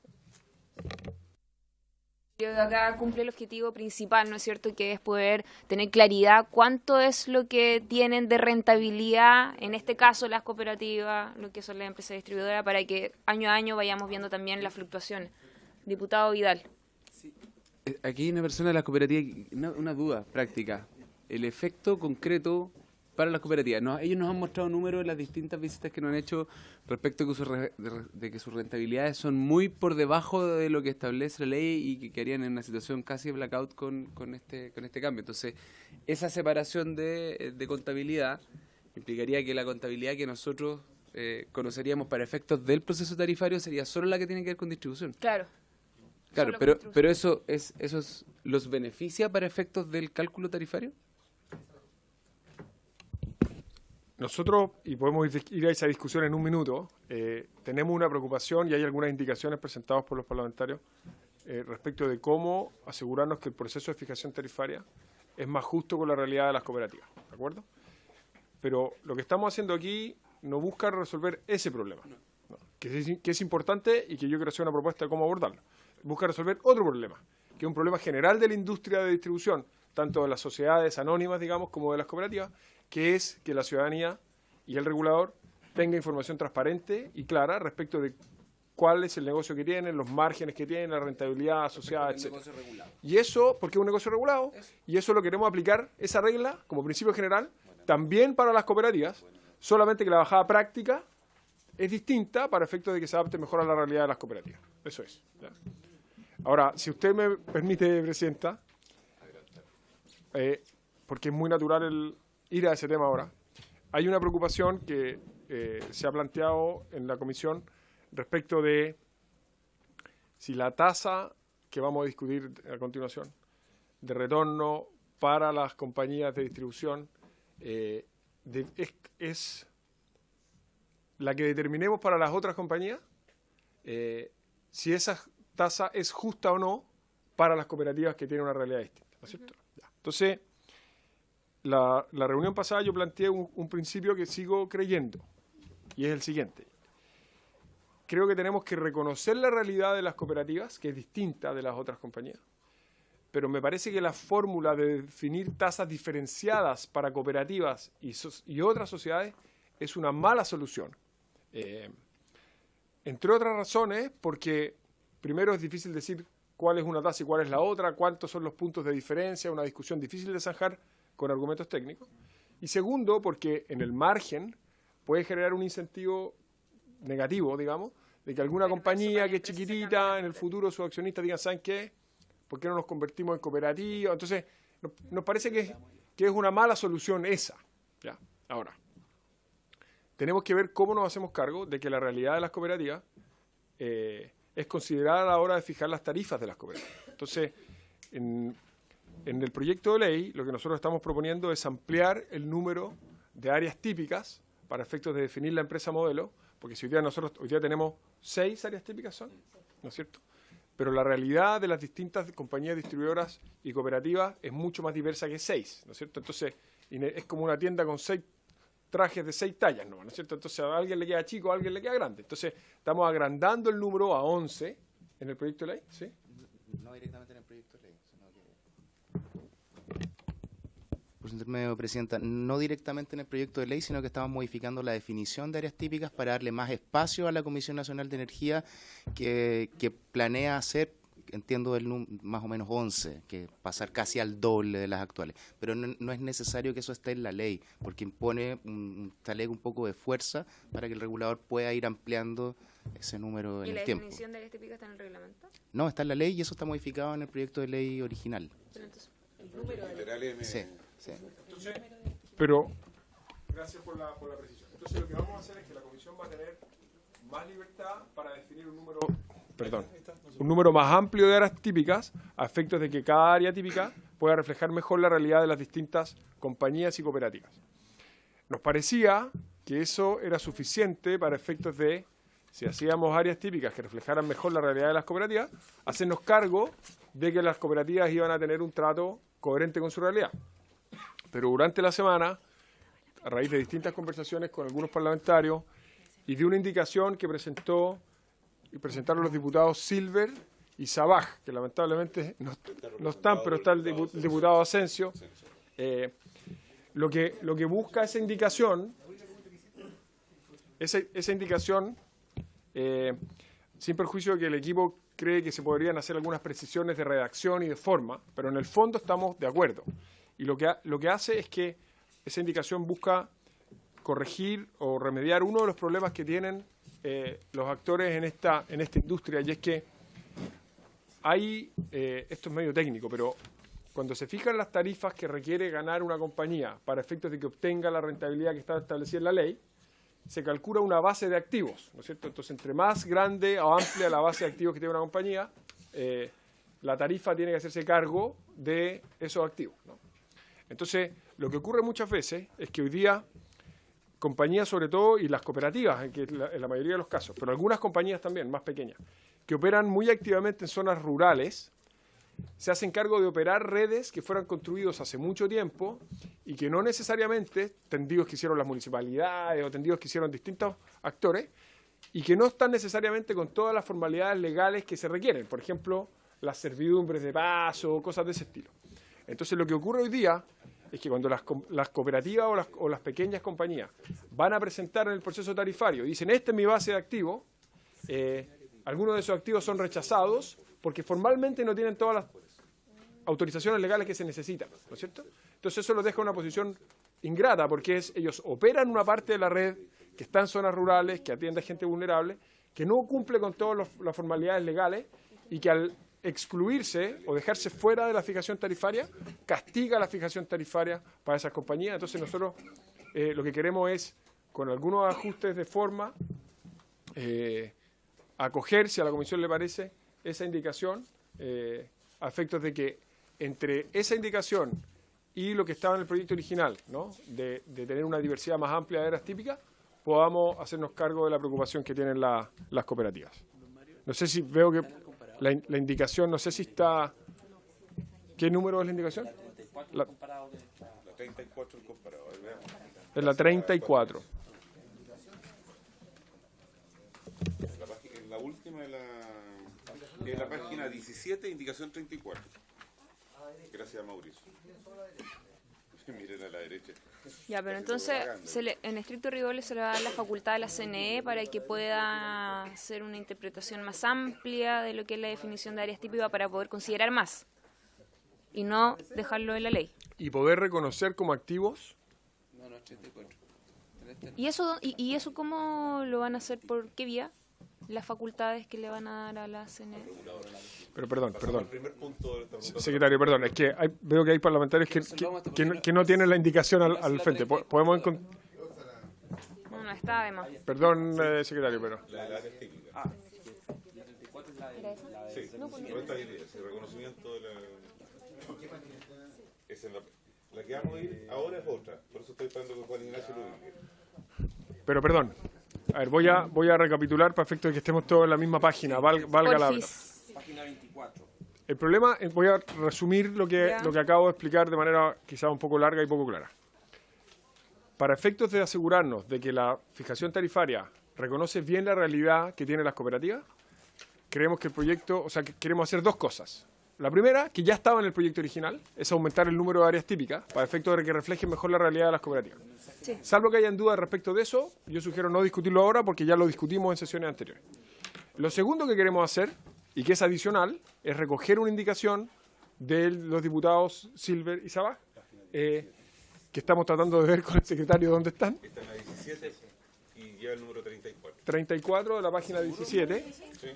Acá cumple el objetivo principal, ¿no es cierto?, que es poder tener claridad cuánto es lo que tienen de rentabilidad, en este caso las cooperativas, lo que son las empresas distribuidoras, para que año a año vayamos viendo también las fluctuaciones. Diputado Vidal. Sí. Aquí hay una persona de la cooperativa, una duda práctica. El efecto concreto para las cooperativas. Ellos nos han mostrado números en las distintas visitas que nos han hecho respecto de que sus rentabilidades son muy por debajo de lo que establece la ley y que quedarían en una situación casi de blackout con este cambio. Entonces, esa separación de contabilidad implicaría que la contabilidad que nosotros conoceríamos para efectos del proceso tarifario sería solo la que tiene que ver con distribución. Claro. Claro, pero eso los beneficia para efectos del cálculo tarifario. Nosotros, y podemos ir a esa discusión en un minuto, tenemos una preocupación y hay algunas indicaciones presentadas por los parlamentarios respecto de cómo asegurarnos que el proceso de fijación tarifaria es más justo con la realidad de las cooperativas, ¿de acuerdo? Pero lo que estamos haciendo aquí no busca resolver ese problema, ¿no? que es importante y que yo quiero hacer una propuesta de cómo abordarlo. Busca resolver otro problema, que es un problema general de la industria de distribución, tanto de las sociedades anónimas, digamos, como de las cooperativas, que es que la ciudadanía y el regulador tenga información transparente y clara respecto de cuál es el negocio que tienen, los márgenes que tienen, la rentabilidad asociada, etc. Y eso, porque es un negocio regulado, y eso lo queremos aplicar, esa regla, como principio general, también para las cooperativas, solamente que la bajada práctica es distinta para efectos de que se adapte mejor a la realidad de las cooperativas. Eso es. ¿Ya? Ahora, si usted me permite, Presidenta, porque es muy natural ir a ese tema ahora, hay una preocupación que se ha planteado en la comisión respecto de si la tasa que vamos a discutir a continuación de retorno para las compañías de distribución es la que determinemos para las otras compañías, si esa tasa es justa o no para las cooperativas que tienen una realidad distinta, ¿no es cierto? Entonces, la reunión pasada yo planteé un principio que sigo creyendo, y es el siguiente. Creo que tenemos que reconocer la realidad de las cooperativas, que es distinta de las otras compañías, pero me parece que la fórmula de definir tasas diferenciadas para cooperativas y otras sociedades es una mala solución. Entre otras razones, porque primero es difícil decir cuál es una tasa y cuál es la otra, cuántos son los puntos de diferencia, una discusión difícil de zanjar con argumentos técnicos. Y segundo, porque en el margen puede generar un incentivo negativo, digamos, de que alguna compañía que es chiquitita, en el futuro sus accionistas digan, ¿saben qué? ¿Por qué no nos convertimos en cooperativa? Entonces, nos parece que es una mala solución esa. ¿Ya? Ahora, tenemos que ver cómo nos hacemos cargo de que la realidad de las cooperativas es considerada a la hora de fijar las tarifas de las cooperativas. Entonces, en el proyecto de ley, lo que nosotros estamos proponiendo es ampliar el número de áreas típicas para efectos de definir la empresa modelo, porque si hoy día tenemos 6 áreas típicas, ¿no es cierto? Pero la realidad de las distintas compañías distribuidoras y cooperativas es mucho más diversa que 6, ¿no es cierto? Entonces, es como una tienda con 6 trajes de 6 tallas, ¿no es cierto? Entonces, a alguien le queda chico, a alguien le queda grande. Entonces, estamos agrandando el número a 11 en el proyecto de ley, ¿sí? No directamente en el proyecto de ley, sino que... Por su intermedio, Presidenta, no directamente en el proyecto de ley, sino que estamos modificando la definición de áreas típicas para darle más espacio a la Comisión Nacional de Energía que planea hacer, entiendo, más o menos 11, que pasar casi al doble de las actuales. Pero no es necesario que eso esté en la ley, porque impone un poco de fuerza para que el regulador pueda ir ampliando ese número en el tiempo. ¿Y la definición de áreas típicas está en el reglamento? No, está en la ley y eso está modificado en el proyecto de ley original. Pero entonces, el número de... Sí, sí. Entonces, pero, gracias por la precisión. Entonces, lo que vamos a hacer es que la Comisión va a tener más libertad para definir un número más amplio de áreas típicas, a efectos de que cada área típica pueda reflejar mejor la realidad de las distintas compañías y cooperativas. Nos parecía que eso era suficiente para efectos de, si hacíamos áreas típicas que reflejaran mejor la realidad de las cooperativas, hacernos cargo de que las cooperativas iban a tener un trato coherente con su realidad. Pero durante la semana, a raíz de distintas conversaciones con algunos parlamentarios y de una indicación que presentaron los diputados Silver y Sabaj, que lamentablemente no están, pero está el diputado Asensio, lo que busca esa indicación, sin perjuicio de que el equipo cree que se podrían hacer algunas precisiones de redacción y de forma, pero en el fondo estamos de acuerdo. Y lo que hace es que esa indicación busca corregir o remediar uno de los problemas que tienen los actores en esta industria, y es que hay, esto es medio técnico, pero cuando se fijan las tarifas que requiere ganar una compañía para efectos de que obtenga la rentabilidad que está establecida en la ley, se calcula una base de activos, ¿no es cierto? Entonces, entre más grande o amplia la base de activos que tiene una compañía, la tarifa tiene que hacerse cargo de esos activos, ¿no? Entonces, lo que ocurre muchas veces es que hoy día compañías, sobre todo, y las cooperativas, en la mayoría de los casos, pero algunas compañías también, más pequeñas, que operan muy activamente en zonas rurales, se hacen cargo de operar redes que fueron construidos hace mucho tiempo y que no necesariamente, tendidos que hicieron las municipalidades o tendidos que hicieron distintos actores, y que no están necesariamente con todas las formalidades legales que se requieren, por ejemplo, las servidumbres de paso o cosas de ese estilo. Entonces, lo que ocurre hoy día es que cuando las cooperativas o las pequeñas compañías van a presentar en el proceso tarifario y dicen, esta es mi base de activos, algunos de esos activos son rechazados porque formalmente no tienen todas las autorizaciones legales que se necesitan, ¿no es cierto? Entonces eso los deja en una posición ingrata, porque ellos operan una parte de la red que está en zonas rurales, que atiende a gente vulnerable, que no cumple con todas las formalidades legales y que al excluirse o dejarse fuera de la fijación tarifaria, castiga la fijación tarifaria para esas compañías. Entonces nosotros lo que queremos es, con algunos ajustes de forma, acoger, si a la Comisión le parece, esa indicación, a efectos de que entre esa indicación y lo que estaba en el proyecto original, ¿no?, de tener una diversidad más amplia de áreas típicas, podamos hacernos cargo de la preocupación que tienen las cooperativas. No sé si veo que la indicación, no sé si está... ¿Qué número es la indicación? La 34 el comparado. Es la 34. En la última, en la página 17, indicación 34. Gracias, Mauricio. Miren a la derecha. Ya, pero entonces, en estricto rigor se le va a dar la facultad a la CNE para que pueda hacer una interpretación más amplia de lo que es la definición de áreas típicas para poder considerar más y no dejarlo en la ley. Y poder reconocer como activos. No, 34. ¿Y eso cómo lo van a hacer? ¿Por qué vía? Las facultades que le van a dar a la CNE. Pero perdón. Secretario, perdón, es que veo que hay parlamentarios que no tienen la indicación al frente. ¿Podemos encontrar? No está además. Perdón, secretario, pero... Sí, el reconocimiento de la que vamos a ir ahora es otra. Por eso estoy esperando que Juan Ignacio lo diga. Pero perdón. A ver, voy a recapitular para efecto de que estemos todos en la misma página, valga la verdad. Página 24. El problema, voy a resumir lo que acabo de explicar de manera quizá un poco larga y poco clara. Para efectos de asegurarnos de que la fijación tarifaria reconoce bien la realidad que tienen las cooperativas, creemos que el proyecto, que queremos hacer dos cosas. La primera, que ya estaba en el proyecto original, es aumentar el número de áreas típicas para efectos de que reflejen mejor la realidad de las cooperativas. Sí. Salvo que hayan dudas respecto de eso, yo sugiero no discutirlo ahora porque ya lo discutimos en sesiones anteriores. Lo segundo que queremos hacer, y que es adicional, es recoger una indicación de los diputados Silver y Sabaj, que estamos tratando de ver con el secretario dónde están. Está en la 17 y lleva el número 34. 34 de la página 17. Sí.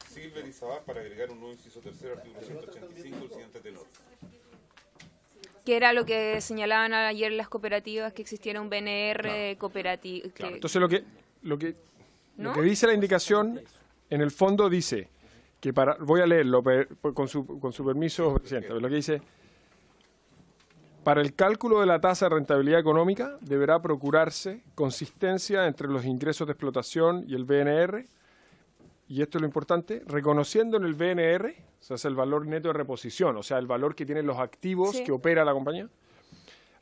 Silver y Sabaj para agregar un nuevo inciso tercero, artículo 185, el siguiente tenor. Que era lo que señalaban ayer las cooperativas, que existiera un BNR cooperativo. Claro. Entonces lo que dice la indicación, en el fondo dice que voy a leerlo con su permiso, presidente, lo que dice: para el cálculo de la tasa de rentabilidad económica deberá procurarse consistencia entre los ingresos de explotación y el BNR, y esto es lo importante, reconociendo en el BNR, o sea, es el valor neto de reposición, o sea, el valor que tienen los activos que opera la compañía,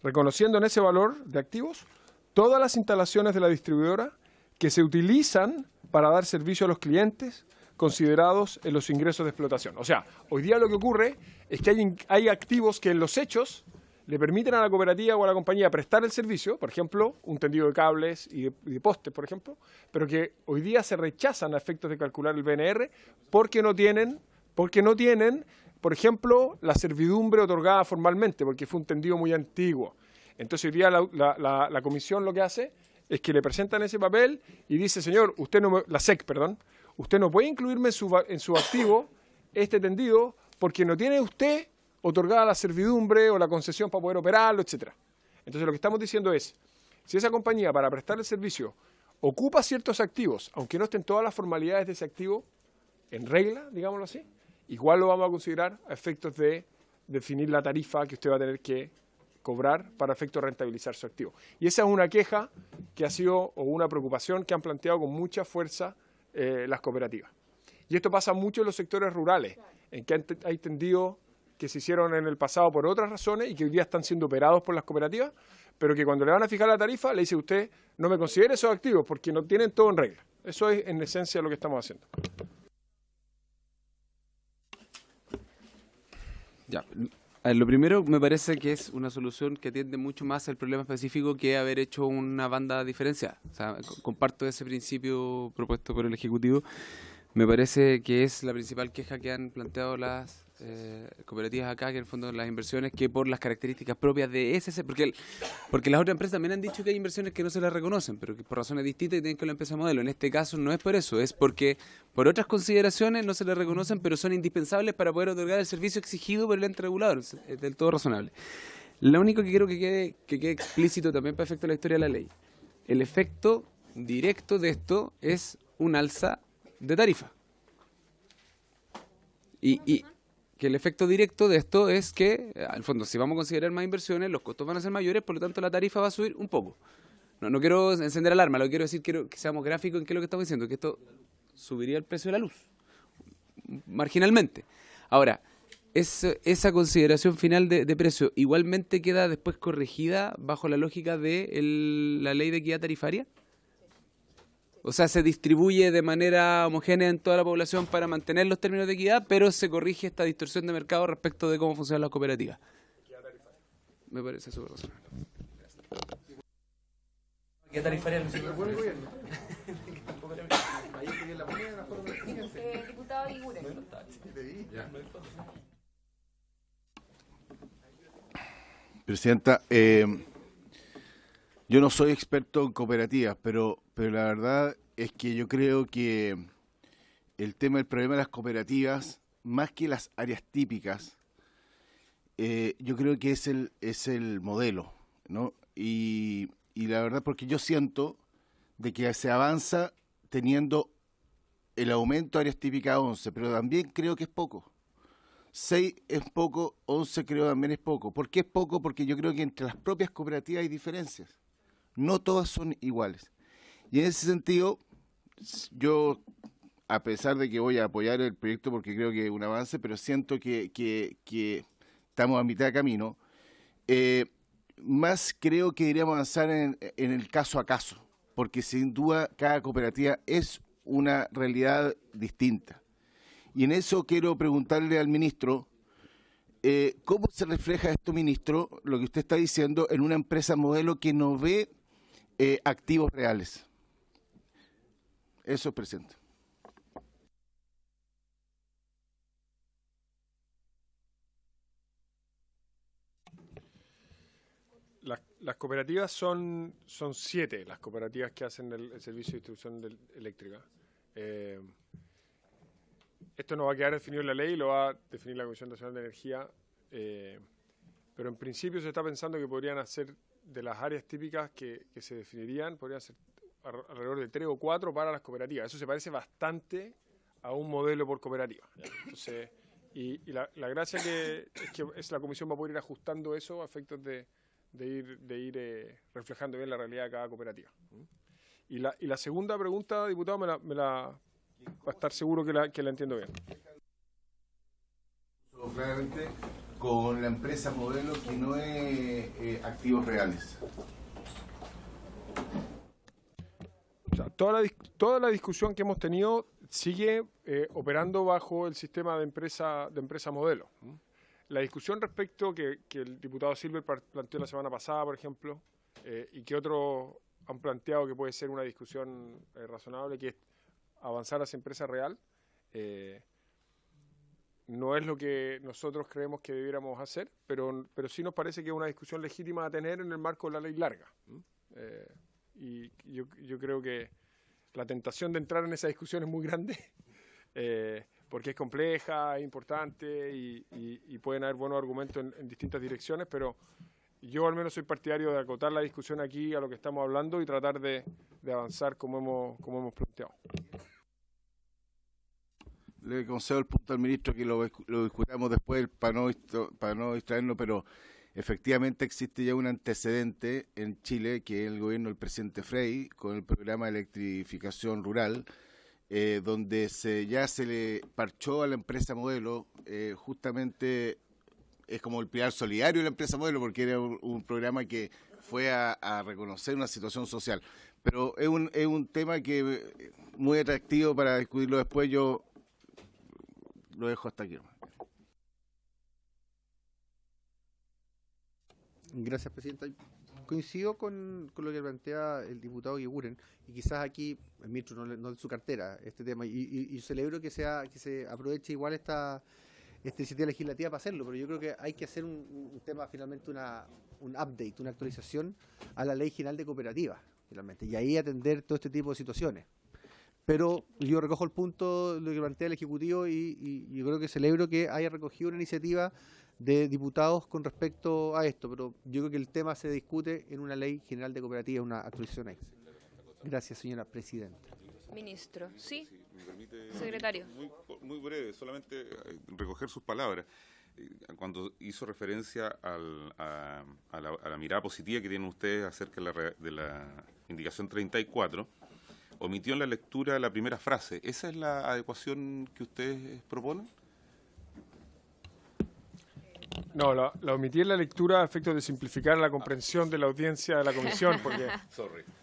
reconociendo en ese valor de activos todas las instalaciones de la distribuidora que se utilizan para dar servicio a los clientes considerados en los ingresos de explotación. O sea, hoy día lo que ocurre es que hay activos que en los hechos le permiten a la cooperativa o a la compañía prestar el servicio, por ejemplo, un tendido de cables y de postes, por ejemplo, pero que hoy día se rechazan a efectos de calcular el BNR porque no tienen, por ejemplo, la servidumbre otorgada formalmente, porque fue un tendido muy antiguo. Entonces hoy día la comisión lo que hace es que le presentan ese papel y dice, señor, usted no la SEC, perdón, usted no puede incluirme en su activo este tendido porque no tiene usted otorgada la servidumbre o la concesión para poder operarlo, etcétera. Entonces lo que estamos diciendo es, si esa compañía para prestar el servicio ocupa ciertos activos, aunque no estén todas las formalidades de ese activo en regla, digámoslo así, igual lo vamos a considerar a efectos de definir la tarifa que usted va a tener que cobrar para efectos de rentabilizar su activo. Y esa es una queja que ha sido, o una preocupación que han planteado con mucha fuerza las cooperativas. Y esto pasa mucho en los sectores rurales, en que hay tendidos que se hicieron en el pasado por otras razones y que hoy día están siendo operados por las cooperativas, pero que cuando le van a fijar la tarifa le dice usted, no me considere esos activos porque no tienen todo en regla. Eso es en esencia lo que estamos haciendo. Ya. A ver, lo primero, me parece que es una solución que atiende mucho más al problema específico que haber hecho una banda diferenciada. O sea, comparto ese principio propuesto por el Ejecutivo. Me parece que es la principal queja que han planteado las cooperativas acá, que en el fondo las inversiones que por las características propias de ese, porque las otras empresas también han dicho que hay inversiones que no se las reconocen, pero que por razones distintas y tienen que la empresa modelo. En este caso no es por eso, es porque por otras consideraciones no se les reconocen, pero son indispensables para poder otorgar el servicio exigido por el ente regulador. Es del todo razonable. Lo único que quiero que quede explícito también para efecto de la historia de la ley. El efecto directo de esto es un alza de tarifa. Y que el efecto directo de esto es que, al fondo, si vamos a considerar más inversiones, los costos van a ser mayores, por lo tanto la tarifa va a subir un poco. No quiero encender alarma, lo que quiero decir, quiero que seamos gráficos en qué es lo que estamos diciendo, que esto subiría el precio de la luz, marginalmente. Ahora, esa consideración final de precio igualmente queda después corregida bajo la lógica de la ley de equidad tarifaria. O sea, se distribuye de manera homogénea en toda la población para mantener los términos de equidad, pero se corrige esta distorsión de mercado respecto de cómo funcionan las cooperativas. Me parece súper razonable. ¿Qué tarifaria no se buen gobierno? Diputado Igure. Presidenta, yo no soy experto en cooperativas, pero la verdad es que yo creo que el problema de las cooperativas, más que las áreas típicas, yo creo que es el modelo, ¿no? Y la verdad, porque yo siento de que se avanza teniendo el aumento de áreas típicas a 11, pero también creo que es poco. 6 es poco, 11 creo también es poco. ¿Por qué es poco? Porque yo creo que entre las propias cooperativas hay diferencias. No todas son iguales. Y en ese sentido, yo, a pesar de que voy a apoyar el proyecto porque creo que es un avance, pero siento que estamos a mitad de camino, más creo que deberíamos avanzar en el caso a caso, porque sin duda cada cooperativa es una realidad distinta. Y en eso quiero preguntarle al ministro, ¿cómo se refleja esto, ministro, lo que usted está diciendo, en una empresa modelo que no ve activos reales? Eso es, presidente. Las cooperativas son 7, las cooperativas que hacen el servicio de distribución eléctrica. Esto no va a quedar definido en la ley, lo va a definir la Comisión Nacional de Energía, pero en principio se está pensando que podrían hacer de las áreas típicas que se definirían, podrían ser alrededor de 3 o 4 para las cooperativas. Eso se parece bastante a un modelo por cooperativa. Entonces, y la gracia es que la Comisión va a poder ir ajustando eso a efectos de ir reflejando bien la realidad de cada cooperativa. Y la segunda pregunta, diputado, va a estar seguro que la entiendo bien. Claramente con la empresa modelo que no es activos reales. O sea, toda la discusión que hemos tenido sigue operando bajo el sistema de empresa modelo. La discusión respecto que el diputado Silver planteó la semana pasada, por ejemplo, y que otros han planteado que puede ser una discusión razonable, que es avanzar hacia empresa real, no es lo que nosotros creemos que debiéramos hacer, pero sí nos parece que es una discusión legítima a tener en el marco de la ley larga. Y yo creo que la tentación de entrar en esa discusión es muy grande, porque es compleja, es importante y pueden haber buenos argumentos en distintas direcciones, pero yo al menos soy partidario de acotar la discusión aquí a lo que estamos hablando y tratar de avanzar como hemos planteado. Le concedo el punto al ministro que lo discutamos después para no distraernos, pero efectivamente existe ya un antecedente en Chile, que es el gobierno del presidente Frey, con el programa de electrificación rural, donde ya se le parchó a la empresa modelo, justamente es como el pilar solidario de la empresa modelo, porque era un programa que fue a reconocer una situación social. Pero es un tema que muy atractivo para discutirlo después. Yo lo dejo hasta aquí. Gracias, Presidenta. Coincido con lo que plantea el diputado Eguiguren, y quizás aquí el ministro no es su cartera este tema, y celebro que se aproveche igual esta iniciativa legislativa para hacerlo, pero yo creo que hay que hacer un tema, finalmente un update, una actualización a la Ley General de Cooperativas, finalmente, y ahí atender todo este tipo de situaciones. Pero yo recojo el punto de lo que plantea el Ejecutivo y yo creo que celebro que haya recogido una iniciativa de diputados con respecto a esto, pero yo creo que el tema se discute en una Ley General de Cooperativas, una actualización ahí. Gracias, señora Presidenta. Ministro, sí, si me permite, secretario. Muy breve, solamente recoger sus palabras. Cuando hizo referencia a la mirada positiva que tienen ustedes acerca de la indicación 34, omitió en la lectura la primera frase. ¿Esa es la adecuación que ustedes proponen? No, la omití en la lectura a efectos de simplificar la comprensión de la audiencia de la comisión,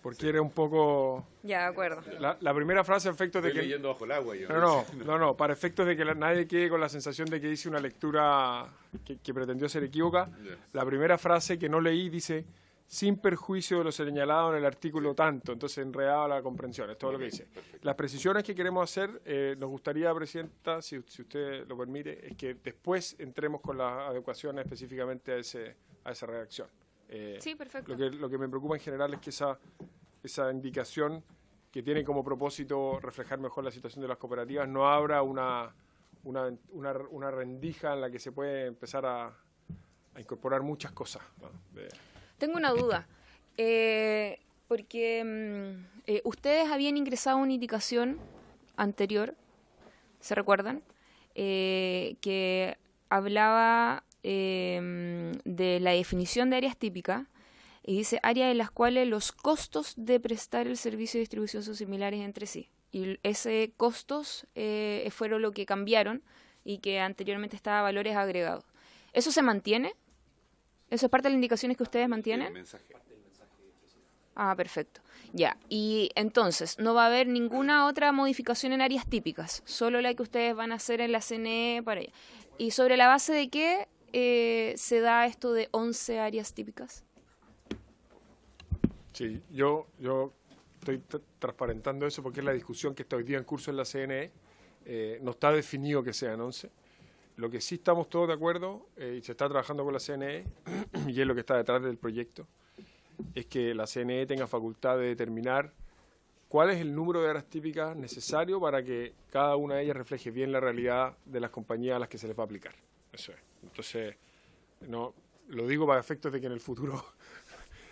porque era un poco... Ya, de acuerdo. La primera frase a efectos de que... Estoy leyendo bajo el agua yo. No, para efectos de que nadie quede con la sensación de que hice una lectura que pretendió ser equívoca. La primera frase que no leí dice, sin perjuicio de lo señalado en el artículo tanto, entonces enredaba la comprensión, es todo lo que dice. Las precisiones que queremos hacer, nos gustaría, Presidenta, si usted lo permite, es que después entremos con las adecuaciones específicamente a esa redacción. Sí, perfecto. Lo que me preocupa en general es que esa indicación que tiene como propósito reflejar mejor la situación de las cooperativas no abra una rendija en la que se puede empezar a incorporar muchas cosas, ¿no? Tengo una duda, porque ustedes habían ingresado una indicación anterior, ¿se recuerdan? Que hablaba de la definición de áreas típicas y dice áreas en las cuales los costos de prestar el servicio de distribución son similares entre sí. Y ese costos fueron lo que cambiaron y que anteriormente estaba a valores agregados. ¿Eso se mantiene? ¿Eso es parte de las indicaciones que ustedes mantienen? Ah, perfecto. Ya, y entonces, no va a haber ninguna otra modificación en áreas típicas, solo la que ustedes van a hacer en la CNE para allá. ¿Y sobre la base de qué se da esto de 11 áreas típicas? Sí, yo estoy transparentando eso porque es la discusión que está hoy día en curso en la CNE. No está definido que sean 11. Lo que sí estamos todos de acuerdo, y se está trabajando con la CNE, y es lo que está detrás del proyecto, es que la CNE tenga facultad de determinar cuál es el número de áreas típicas necesario para que cada una de ellas refleje bien la realidad de las compañías a las que se les va a aplicar. Eso es. Entonces, no lo digo para efectos de que en el futuro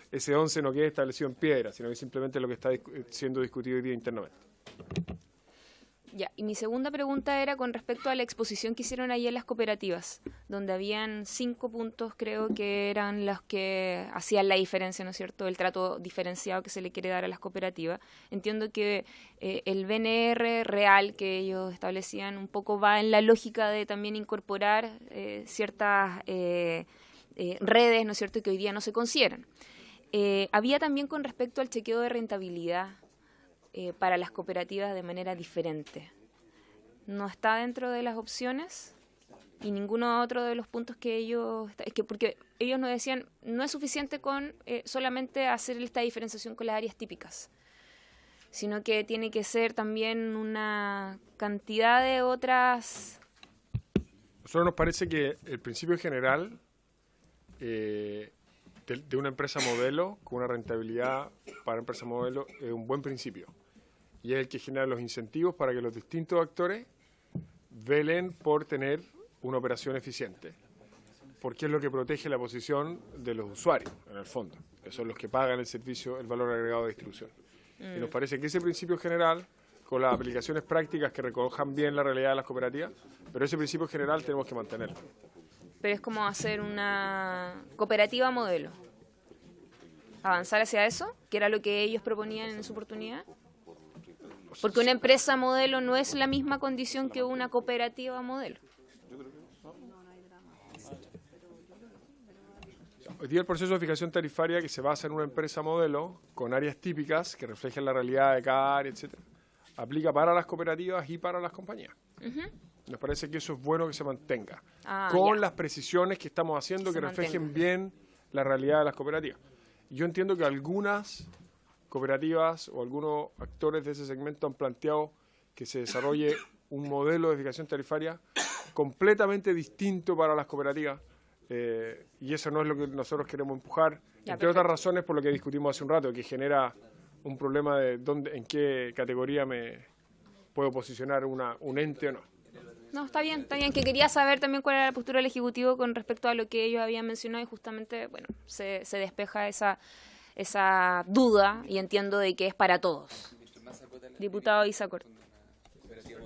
ese 11 no quede establecido en piedra, sino que simplemente lo que está siendo discutido hoy día internamente. Ya, y mi segunda pregunta era con respecto a la exposición que hicieron ahí en las cooperativas, donde habían 5 puntos, creo que eran los que hacían la diferencia, ¿no es cierto?, el trato diferenciado que se le quiere dar a las cooperativas. Entiendo que el BNR real que ellos establecían un poco va en la lógica de también incorporar ciertas redes, ¿no es cierto?, que hoy día no se consideran. Había también con respecto al chequeo de rentabilidad para las cooperativas de manera diferente. ¿No está dentro de las opciones? Y ninguno otro de los puntos que ellos... porque ellos nos decían, no es suficiente con solamente hacer esta diferenciación con las áreas típicas, sino que tiene que ser también una cantidad de otras nosotros nos parece que el principio general de una empresa modelo con una rentabilidad para empresa modelo es un buen principio. Y es el que genera los incentivos para que los distintos actores velen por tener una operación eficiente, porque es lo que protege la posición de los usuarios, en el fondo, que son los que pagan el servicio, el valor agregado de distribución. Y nos parece que ese principio general, con las aplicaciones prácticas que recojan bien la realidad de las cooperativas, pero ese principio general tenemos que mantenerlo. Pero es como hacer una cooperativa modelo. ¿Avanzar hacia eso? ¿Que era lo que ellos proponían en su oportunidad? Porque una empresa modelo no es la misma condición que una cooperativa modelo. Hoy día el proceso de fijación tarifaria que se basa en una empresa modelo con áreas típicas que reflejen la realidad de cada área, etcétera, aplica para las cooperativas y para las compañías. Nos parece que eso es bueno que se mantenga, con las precisiones que estamos haciendo que reflejen bien la realidad de las cooperativas. Yo entiendo que algunas cooperativas o algunos actores de ese segmento han planteado que se desarrolle un modelo de fijación tarifaria completamente distinto para las cooperativas, y eso no es lo que nosotros queremos empujar, entre otras razones por lo que discutimos hace un rato, que genera un problema de en qué categoría me puedo posicionar un ente o no. No, está bien, que quería saber también cuál era la postura del Ejecutivo con respecto a lo que ellos habían mencionado y justamente, bueno, se despeja esa duda y entiendo de que es para todos. Diputado Isacort.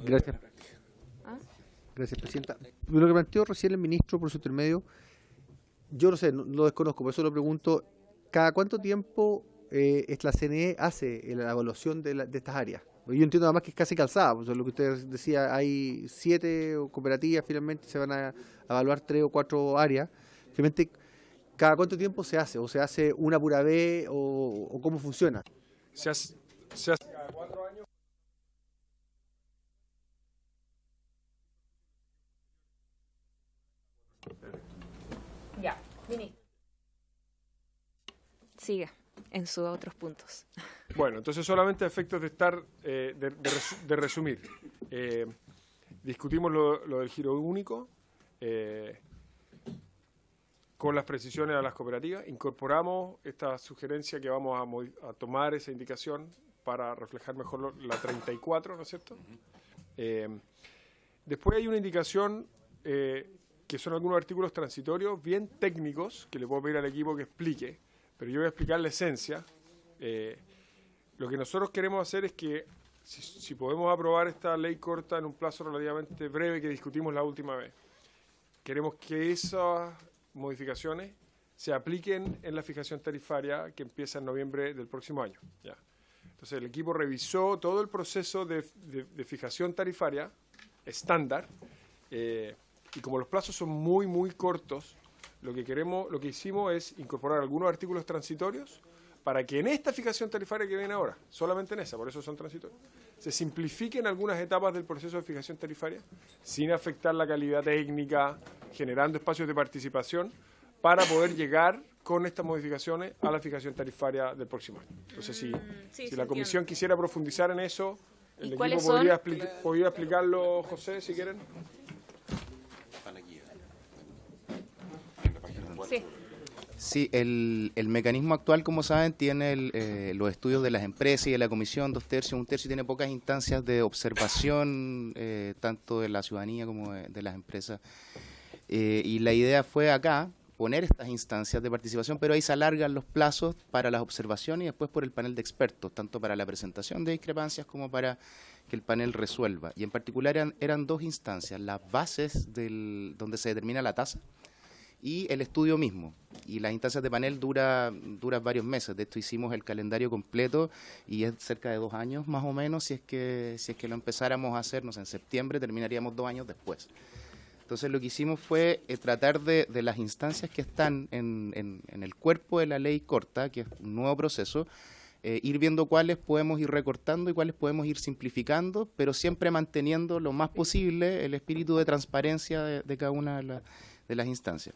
Gracias. Gracias, Presidenta. Lo que planteó recién el ministro por su intermedio, yo no sé, no lo desconozco, por eso lo pregunto, ¿cada cuánto tiempo la CNE hace la evaluación de estas áreas? Yo entiendo además que es casi calzada, pues lo que usted decía, hay 7 cooperativas, finalmente se van a evaluar 3 o 4 áreas. Finalmente, ¿cada cuánto tiempo se hace? ¿O se hace una pura vez? ¿O cómo funciona? Se hace cada 4 años. Ya, ministro. Siga en sus otros puntos. Bueno, entonces solamente a efectos de estar, de resumir, discutimos lo del giro único, con las precisiones a las cooperativas, incorporamos esta sugerencia que vamos a tomar esa indicación para reflejar mejor la 34, ¿no es cierto? Después hay una indicación que son algunos artículos transitorios bien técnicos, que le puedo pedir al equipo que explique, pero yo voy a explicar la esencia. Lo que nosotros queremos hacer es que, si podemos aprobar esta ley corta en un plazo relativamente breve que discutimos la última vez, queremos que esas modificaciones se apliquen en la fijación tarifaria que empieza en noviembre del próximo año. Ya. Entonces el equipo revisó todo el proceso de fijación tarifaria estándar, y como los plazos son muy cortos, lo que hicimos es incorporar algunos artículos transitorios para que en esta fijación tarifaria que viene ahora, solamente en esa, por eso son transitorios, se simplifiquen algunas etapas del proceso de fijación tarifaria sin afectar la calidad técnica, generando espacios de participación para poder llegar con estas modificaciones a la fijación tarifaria del próximo año. Entonces, si la comisión quisiera profundizar en eso, el equipo podría explicarlo, José, si quieren. Sí, el mecanismo actual, como saben, tiene los estudios de las empresas y de la comisión, 2/3, 1/3, tiene pocas instancias de observación, tanto de la ciudadanía como de las empresas. Y la idea fue acá poner estas instancias de participación, pero ahí se alargan los plazos para las observaciones y después por el panel de expertos, tanto para la presentación de discrepancias como para que el panel resuelva. Y en particular eran 2 instancias, las bases donde se determina la tasa, y el estudio mismo. Y las instancias de panel dura varios meses. De hecho, hicimos el calendario completo y es cerca de 2 años más o menos. Si es que lo empezáramos a hacer, no sé, en septiembre, terminaríamos 2 años después. Entonces, lo que hicimos fue tratar de las instancias que están en el cuerpo de la ley corta, que es un nuevo proceso, ir viendo cuáles podemos ir recortando y cuáles podemos ir simplificando, pero siempre manteniendo lo más posible el espíritu de transparencia de cada una de las instancias.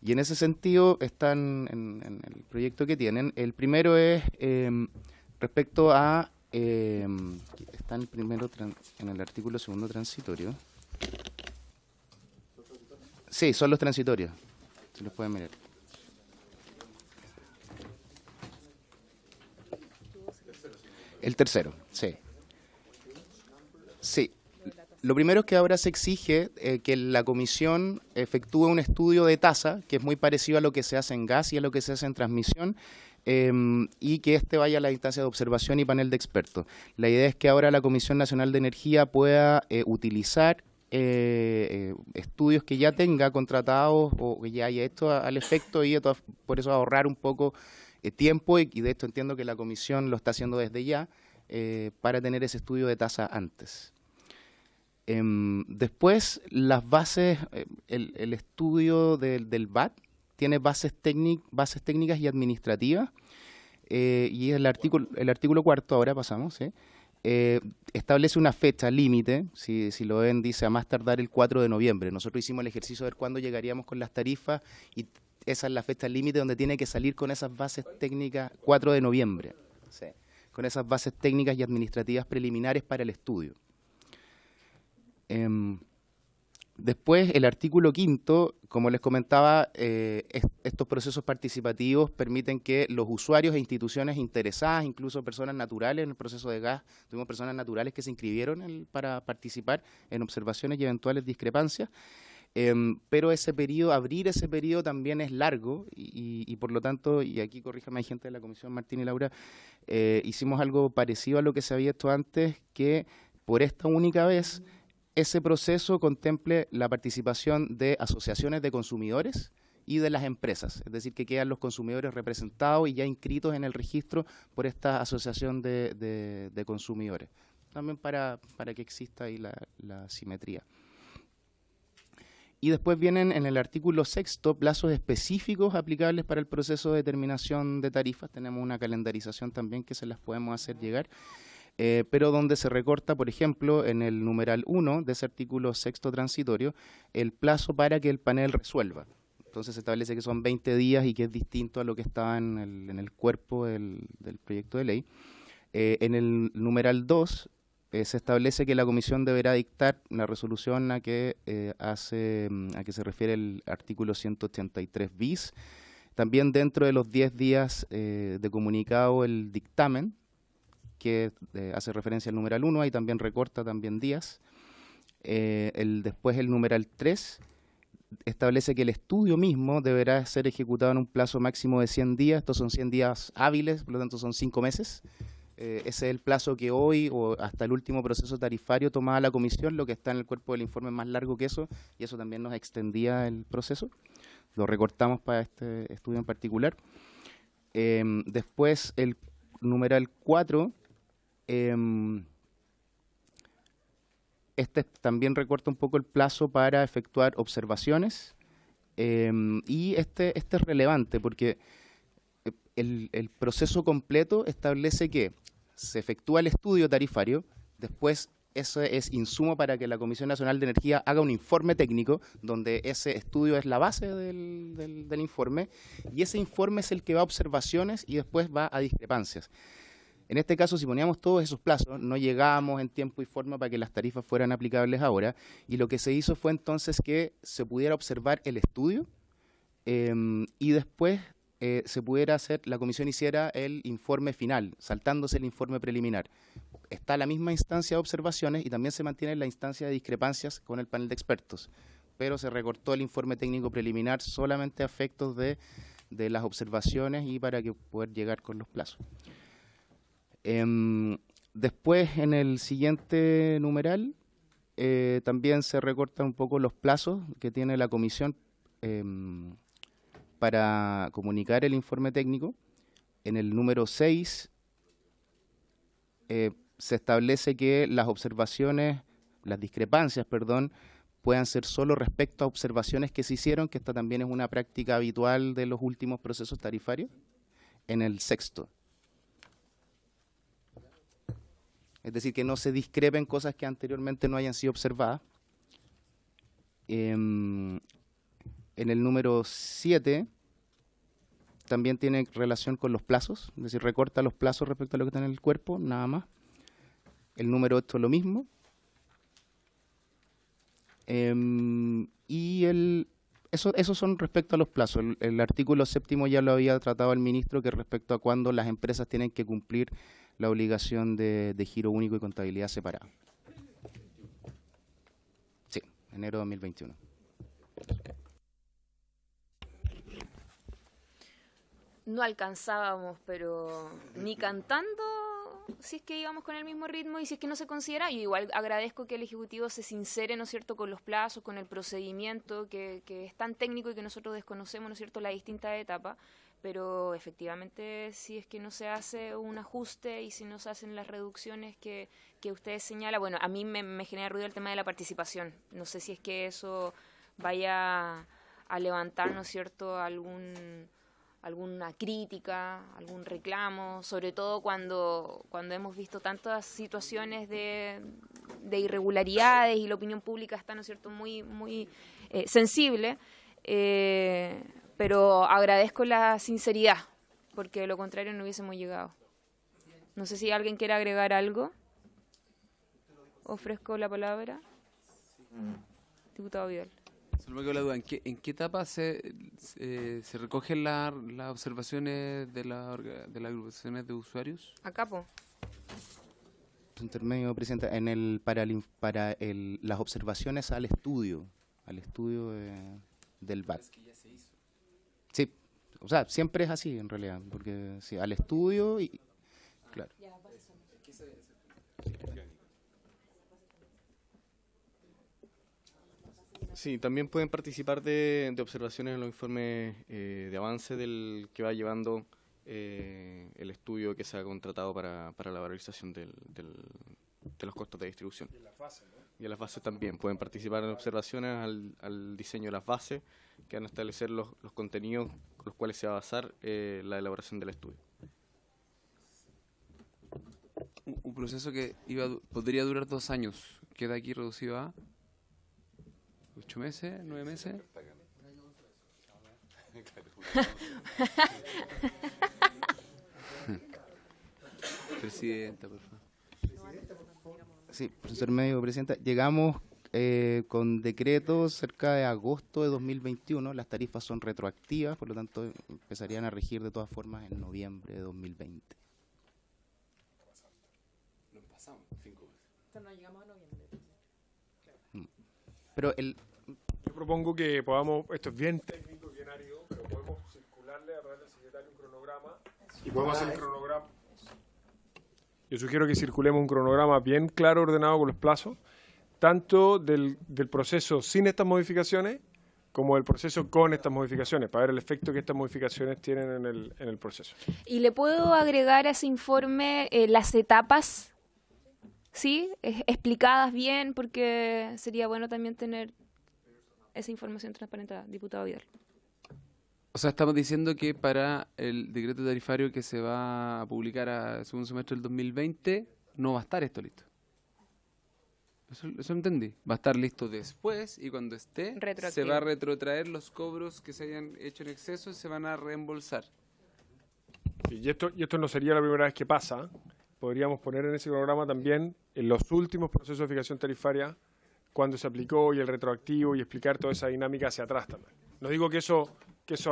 Y en ese sentido están en el proyecto que tienen. El primero es respecto a, está en el artículo 2 transitorio. Sí, son los transitorios. Se los pueden mirar. El tercero, sí. Sí. Lo primero es que ahora se exige que la comisión efectúe un estudio de tasa, que es muy parecido a lo que se hace en gas y a lo que se hace en transmisión, y que este vaya a la instancia de observación y panel de expertos. La idea es que ahora la Comisión Nacional de Energía pueda utilizar estudios que ya tenga contratados o que ya haya hecho al efecto y por eso ahorrar un poco tiempo y de esto entiendo que la comisión lo está haciendo desde ya para tener ese estudio de tasa antes. Después, las bases, el estudio del VAT tiene bases técnicas y administrativas y el artículo cuarto, ahora pasamos, ¿sí? Establece una fecha límite, si lo ven, dice a más tardar el 4 de noviembre. Nosotros hicimos el ejercicio de ver cuándo llegaríamos con las tarifas y esa es la fecha límite donde tiene que salir con esas bases técnicas 4 de noviembre, sí, con esas bases técnicas y administrativas preliminares para el estudio. Después, el artículo quinto, como les comentaba, estos procesos participativos permiten que los usuarios e instituciones interesadas, incluso personas naturales en el proceso de gas, tuvimos personas naturales que se inscribieron para participar en observaciones y eventuales discrepancias, pero abrir ese periodo también es largo y por lo tanto, y aquí corríjame, hay gente de la Comisión, Martín y Laura, hicimos algo parecido a lo que se había hecho antes, que por esta única vez ese proceso contemple la participación de asociaciones de consumidores y de las empresas, es decir, que quedan los consumidores representados y ya inscritos en el registro por esta asociación de consumidores, también para que exista ahí la simetría. Y después vienen en el artículo sexto plazos específicos aplicables para el proceso de determinación de tarifas. Tenemos una calendarización también que se las podemos hacer llegar, pero donde se recorta, por ejemplo, en el numeral 1 de ese artículo sexto transitorio, el plazo para que el panel resuelva. Entonces se establece que son 20 días y que es distinto a lo que estaba en el cuerpo del proyecto de ley. En el numeral 2 se establece que la comisión deberá dictar la resolución a que se refiere el artículo 183 bis. También dentro de los 10 días de comunicado el dictamen, que hace referencia al numeral 1, ahí también recorta también días. Después el numeral 3 establece que el estudio mismo deberá ser ejecutado en un plazo máximo de 100 días. Estos son 100 días hábiles, por lo tanto son 5 meses. Ese es el plazo que hoy o hasta el último proceso tarifario tomaba la comisión. Lo que está en el cuerpo del informe es más largo que eso y eso también nos extendía el proceso. Lo recortamos para este estudio en particular. Después el numeral 4, también recorta un poco el plazo para efectuar observaciones y este es relevante porque el proceso completo establece que se efectúa el estudio tarifario, después eso es insumo para que la Comisión Nacional de Energía haga un informe técnico, donde ese estudio es la base del informe, y ese informe es el que va a observaciones y después va a discrepancias. En este caso, si poníamos todos esos plazos, no llegábamos en tiempo y forma para que las tarifas fueran aplicables ahora, y lo que se hizo fue entonces que se pudiera observar el estudio y después la comisión hiciera el informe final, saltándose el informe preliminar. Está la misma instancia de observaciones y también se mantiene la instancia de discrepancias con el panel de expertos, pero se recortó el informe técnico preliminar solamente a efectos de las observaciones y para que poder llegar con los plazos. Después, en el siguiente numeral, también se recortan un poco los plazos que tiene la comisión para comunicar el informe técnico. En el número 6 se establece que las discrepancias, puedan ser solo respecto a observaciones que se hicieron, que esta también es una práctica habitual de los últimos procesos tarifarios. En el 6º. Es decir, que no se discrepen cosas que anteriormente no hayan sido observadas. En el número 7 también tiene relación con los plazos, es decir, recorta los plazos respecto a lo que está en el cuerpo, nada más. El número 8 lo mismo. Y el Esos son respecto a los plazos. El artículo 7º ya lo había tratado el ministro, que respecto a cuándo las empresas tienen que cumplir la obligación de giro único y contabilidad separada. Sí, enero de 2021. No alcanzábamos, pero ni cantando, si es que íbamos con el mismo ritmo y si es que no se considera. Yo igual agradezco que el Ejecutivo se sincere, ¿no es cierto?, con los plazos, con el procedimiento que es tan técnico y que nosotros desconocemos, ¿no es cierto?, las distintas etapas, pero efectivamente si es que no se hace un ajuste y si no se hacen las reducciones que ustedes señalan, bueno, a mí me genera ruido el tema de la participación. No sé si es que eso vaya a levantar, ¿no es cierto?, alguna crítica, algún reclamo, sobre todo cuando hemos visto tantas situaciones de irregularidades y la opinión pública está, ¿no es cierto?, muy sensible, pero agradezco la sinceridad, porque de lo contrario no hubiésemos llegado. No sé si alguien quiere agregar algo. Ofrezco la palabra. Diputado Vidal. Solo me quedó la duda, ¿en qué etapa se recogen las observaciones de las agrupaciones de usuarios? Acá, po. Intermedio, Presidenta, las observaciones al estudio del BAT. Sí, o sea, siempre es así en realidad, porque sí, al estudio y claro. Sí, también pueden participar de observaciones en los informes de avance del que va llevando el estudio que se ha contratado para la valorización de los costos de distribución. Y en las bases, ¿no? Y en las bases también pueden participar en observaciones al diseño de las bases, que van a establecer los contenidos con los cuales se va a basar la elaboración del estudio. Un proceso que podría durar 2 años, queda aquí reducido a 8 meses, 9 meses. Presidenta, por favor. Sí, profesor Medio, Presidenta. Llegamos con decretos cerca de agosto de 2021. Las tarifas son retroactivas, por lo tanto empezarían a regir de todas formas en noviembre de 2020. Nos pasamos 5 meses. No llegamos a noviembre. Pero yo propongo que podamos, esto es bien técnico, bien árido, pero podemos circularle a través del secretario un cronograma y podemos hacer un cronograma. Yo sugiero que circulemos un cronograma bien claro, ordenado con los plazos, tanto del proceso sin estas modificaciones como del proceso con estas modificaciones, para ver el efecto que estas modificaciones tienen en el proceso. ¿Y le puedo agregar a ese informe las etapas, sí, explicadas bien? Porque sería bueno también tener esa información transparente, diputado Vidal. O sea, estamos diciendo que para el decreto tarifario que se va a publicar a segundo semestre del 2020 no va a estar esto listo. Eso entendí. Va a estar listo después y cuando esté se va a retrotraer los cobros que se hayan hecho en exceso y se van a reembolsar. Sí, y esto no sería la primera vez que pasa. Podríamos poner en ese programa también en los últimos procesos de fijación tarifaria cuando se aplicó y el retroactivo y explicar toda esa dinámica hacia atrás también. No digo que eso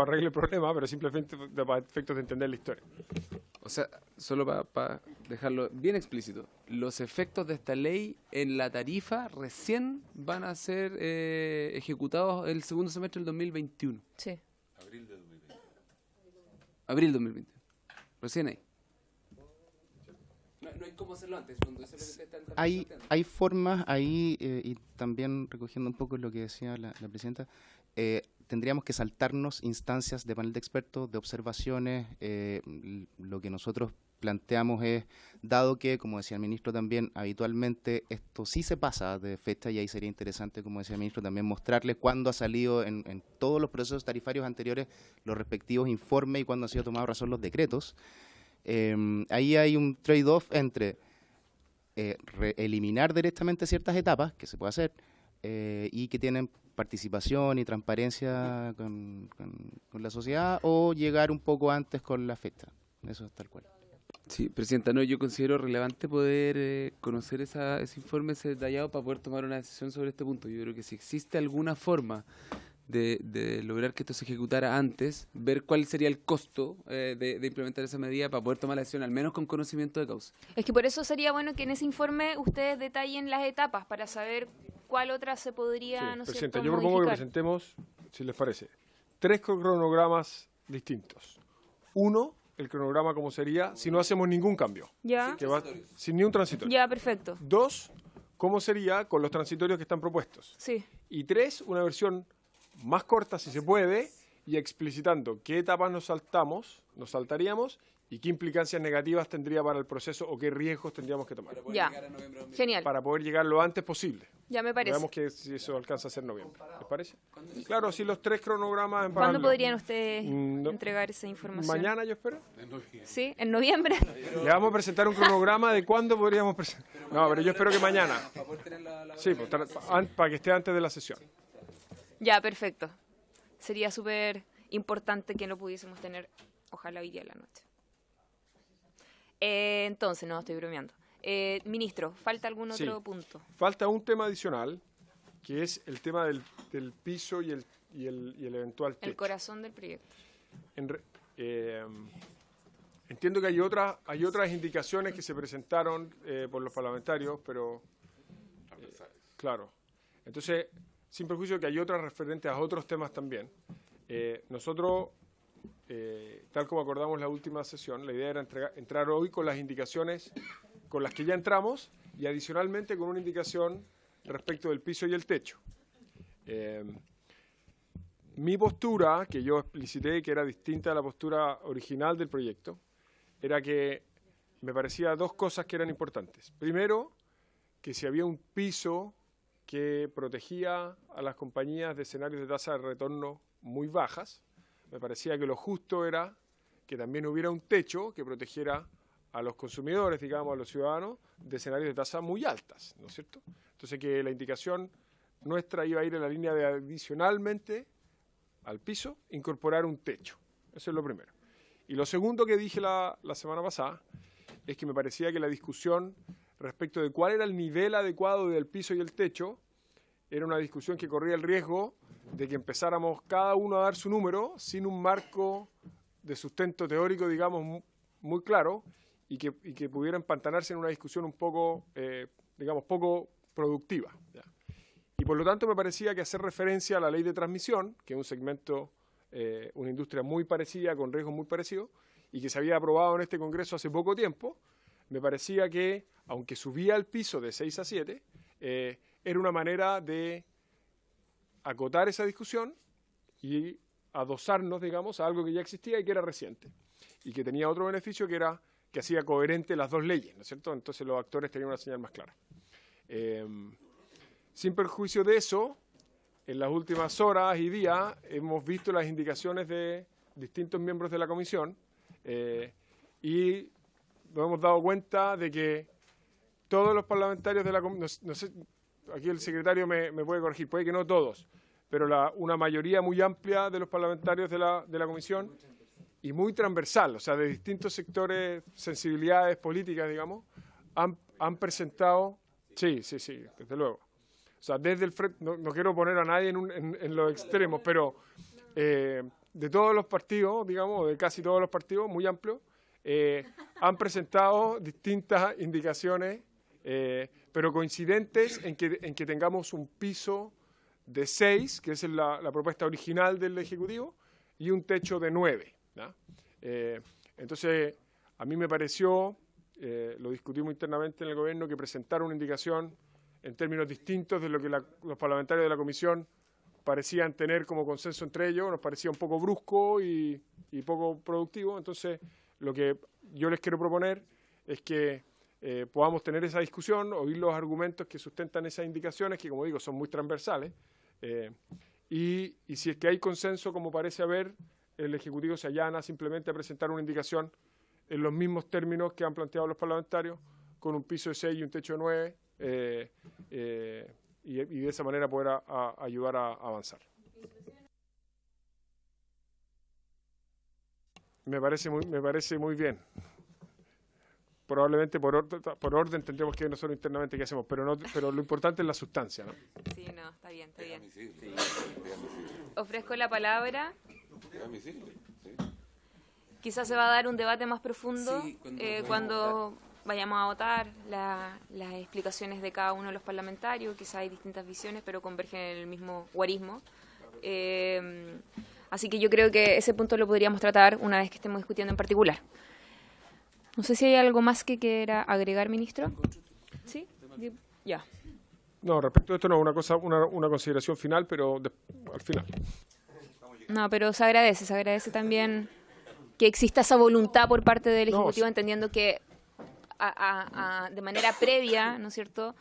arregle el problema, pero simplemente para efectos de entender la historia. O sea, solo para dejarlo bien explícito, los efectos de esta ley en la tarifa recién van a ser ejecutados el segundo semestre del 2021. Sí. Abril de 2020. Abril 2021. Recién ahí. No hay cómo hacerlo antes. Hay formas ahí, y también recogiendo un poco lo que decía la presidenta, tendríamos que saltarnos instancias de panel de expertos, de observaciones. Lo que nosotros planteamos es, dado que, como decía el ministro también, habitualmente esto sí se pasa de fecha, y ahí sería interesante, como decía el ministro, también mostrarles cuándo ha salido en todos los procesos tarifarios anteriores los respectivos informes y cuándo han sido tomados razón los decretos. Ahí hay un trade-off entre eliminar directamente ciertas etapas, que se puede hacer, y que tienen participación y transparencia con la sociedad, o llegar un poco antes con la fecha. Eso es tal cual. Sí, Presidenta, no, yo considero relevante poder conocer ese informe, ese detallado, para poder tomar una decisión sobre este punto. Yo creo que si existe alguna forma de lograr que esto se ejecutara antes, ver cuál sería el costo de implementar esa medida para poder tomar la decisión, al menos con conocimiento de causa. Es que por eso sería bueno que en ese informe ustedes detallen las etapas para saber cuál otra se podría, Sí, ¿no es Presidenta, cierto?, yo propongo que modificar. presentemos, si les parece, 3 cronogramas distintos. Uno, el cronograma como sería si no hacemos ningún cambio. Ya. Que va sin ni un transitorio. Ya, perfecto. 2, cómo sería con los transitorios que están propuestos. Sí. Y 3, una versión más corta si se puede y explicitando qué etapas nos saltaríamos y qué implicancias negativas tendría para el proceso o qué riesgos tendríamos que tomar. Ya. Genial. Para poder llegar lo antes posible. Ya me parece. Veamos que si eso alcanza a ser noviembre. ¿Les parece? Claro, si los 3 cronogramas en ¿Cuándo paralelo. podrían ustedes No. entregar esa información? Mañana, yo espero. Sí, en noviembre. Le vamos a presentar un cronograma de cuándo podríamos presentar. No, pero yo espero que mañana. Sí, pues, para que esté antes de la sesión. Ya, perfecto. Sería súper importante que lo pudiésemos tener, ojalá hoy día en la noche. Entonces, no, estoy bromeando. Ministro, ¿falta algún Sí. otro punto? Falta un tema adicional, que es el tema del piso y el eventual techo. El corazón del proyecto. Entiendo que hay otras indicaciones que se presentaron por los parlamentarios, pero claro. Entonces, sin perjuicio que hay otras referentes a otros temas también. Nosotros, tal como acordamos la última sesión, la idea era entrar hoy con las indicaciones con las que ya entramos y adicionalmente con una indicación respecto del piso y el techo. Mi postura, que yo explicité que era distinta a la postura original del proyecto, era que me parecía 2 cosas que eran importantes. Primero, que si había un piso que protegía a las compañías de escenarios de tasa de retorno muy bajas, me parecía que lo justo era que también hubiera un techo que protegiera a los consumidores, digamos, a los ciudadanos, de escenarios de tasa muy altas, ¿no es cierto? Entonces, que la indicación nuestra iba a ir en la línea de adicionalmente al piso, incorporar un techo. Eso es lo primero. Y lo segundo que dije la semana pasada es que me parecía que la discusión respecto de cuál era el nivel adecuado del piso y el techo era una discusión que corría el riesgo de que empezáramos cada uno a dar su número sin un marco de sustento teórico, digamos, muy claro y que pudiera empantanarse en una discusión un poco, digamos, poco productiva, ¿ya? Y por lo tanto me parecía que hacer referencia a la ley de transmisión, que es un segmento, una industria muy parecida, con riesgos muy parecidos, y que se había aprobado en este Congreso hace poco tiempo, me parecía que, aunque subía el piso de 6 a 7, era una manera de acotar esa discusión y adosarnos, digamos, a algo que ya existía y que era reciente. Y que tenía otro beneficio que era que hacía coherente las dos leyes, ¿no es cierto? Entonces los actores tenían una señal más clara. Sin perjuicio de eso, en las últimas horas y días hemos visto las indicaciones de distintos miembros de la comisión y nos hemos dado cuenta de que todos los parlamentarios de la comisión, no sé, aquí el secretario me puede corregir, puede que no todos, pero una mayoría muy amplia de los parlamentarios de la comisión y muy transversal, o sea, de distintos sectores, sensibilidades políticas, digamos, han presentado, sí, desde luego. O sea, desde el frente, no quiero poner a nadie en los extremos, pero de todos los partidos, digamos, de casi todos los partidos, muy amplios, han presentado distintas indicaciones, pero coincidentes en que tengamos un piso de 6, que es la propuesta original del Ejecutivo, y un techo de 9. ¿Ya? Entonces, a mí me pareció, lo discutimos internamente en el gobierno, que presentar una indicación en términos distintos de lo que los parlamentarios de la comisión parecían tener como consenso entre ellos, nos parecía un poco brusco y poco productivo. Entonces, lo que yo les quiero proponer es que podamos tener esa discusión, oír los argumentos que sustentan esas indicaciones, que como digo, son muy transversales, y si es que hay consenso, como parece haber, el Ejecutivo se allana simplemente a presentar una indicación en los mismos términos que han planteado los parlamentarios, con un piso de 6 y un techo de 9, y de esa manera poder ayudar a avanzar. Me parece muy bien. probablemente por orden tendremos que ver nosotros internamente qué hacemos, pero lo importante es la sustancia, ¿no? Sí, no, está bien. Ofrezco la palabra. Quizás se va a dar un debate más profundo cuando vayamos a votar las explicaciones de cada uno de los parlamentarios. Quizás hay distintas visiones, pero convergen en el mismo guarismo. Así que yo creo que ese punto lo podríamos tratar una vez que estemos discutiendo en particular. No sé si hay algo más que quiera agregar, ministro. ¿Sí? Ya. No, respecto a esto no, una consideración final, pero al final. No, pero se agradece también que exista esa voluntad por parte del Ejecutivo, entendiendo que de manera previa, ¿no es cierto?,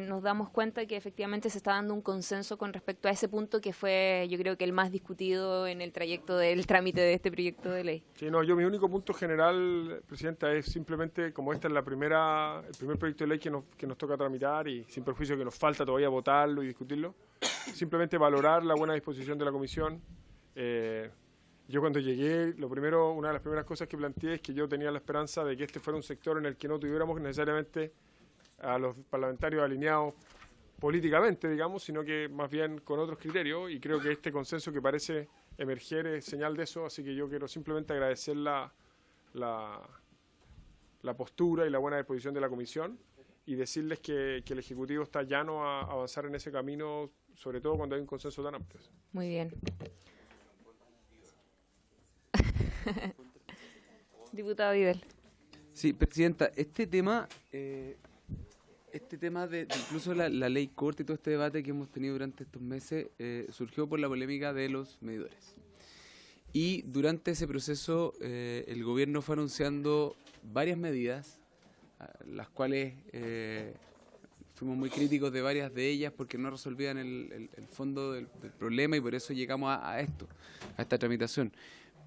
nos damos cuenta que efectivamente se está dando un consenso con respecto a ese punto que fue, yo creo que el más discutido en el trayecto del trámite de este proyecto de ley. Sí, no, mi único punto general, Presidenta, es simplemente, como esta es el primer proyecto de ley que nos toca tramitar y sin perjuicio que nos falta todavía votarlo y discutirlo, simplemente valorar la buena disposición de la Comisión. Yo cuando llegué, una de las primeras cosas que planteé es que yo tenía la esperanza de que este fuera un sector en el que no tuviéramos necesariamente a los parlamentarios alineados políticamente, digamos, sino que más bien con otros criterios, y creo que este consenso que parece emerger es señal de eso, así que yo quiero simplemente agradecer la postura y la buena disposición de la Comisión y decirles que el Ejecutivo está llano a avanzar en ese camino, sobre todo cuando hay un consenso tan amplio. Muy bien. Diputado Vidal. Sí, Presidenta, este tema de incluso la ley corta y todo este debate que hemos tenido durante estos meses surgió por la polémica de los medidores. Y durante ese proceso el gobierno fue anunciando varias medidas, las cuales fuimos muy críticos de varias de ellas porque no resolvían el fondo del problema, y por eso llegamos a esta tramitación.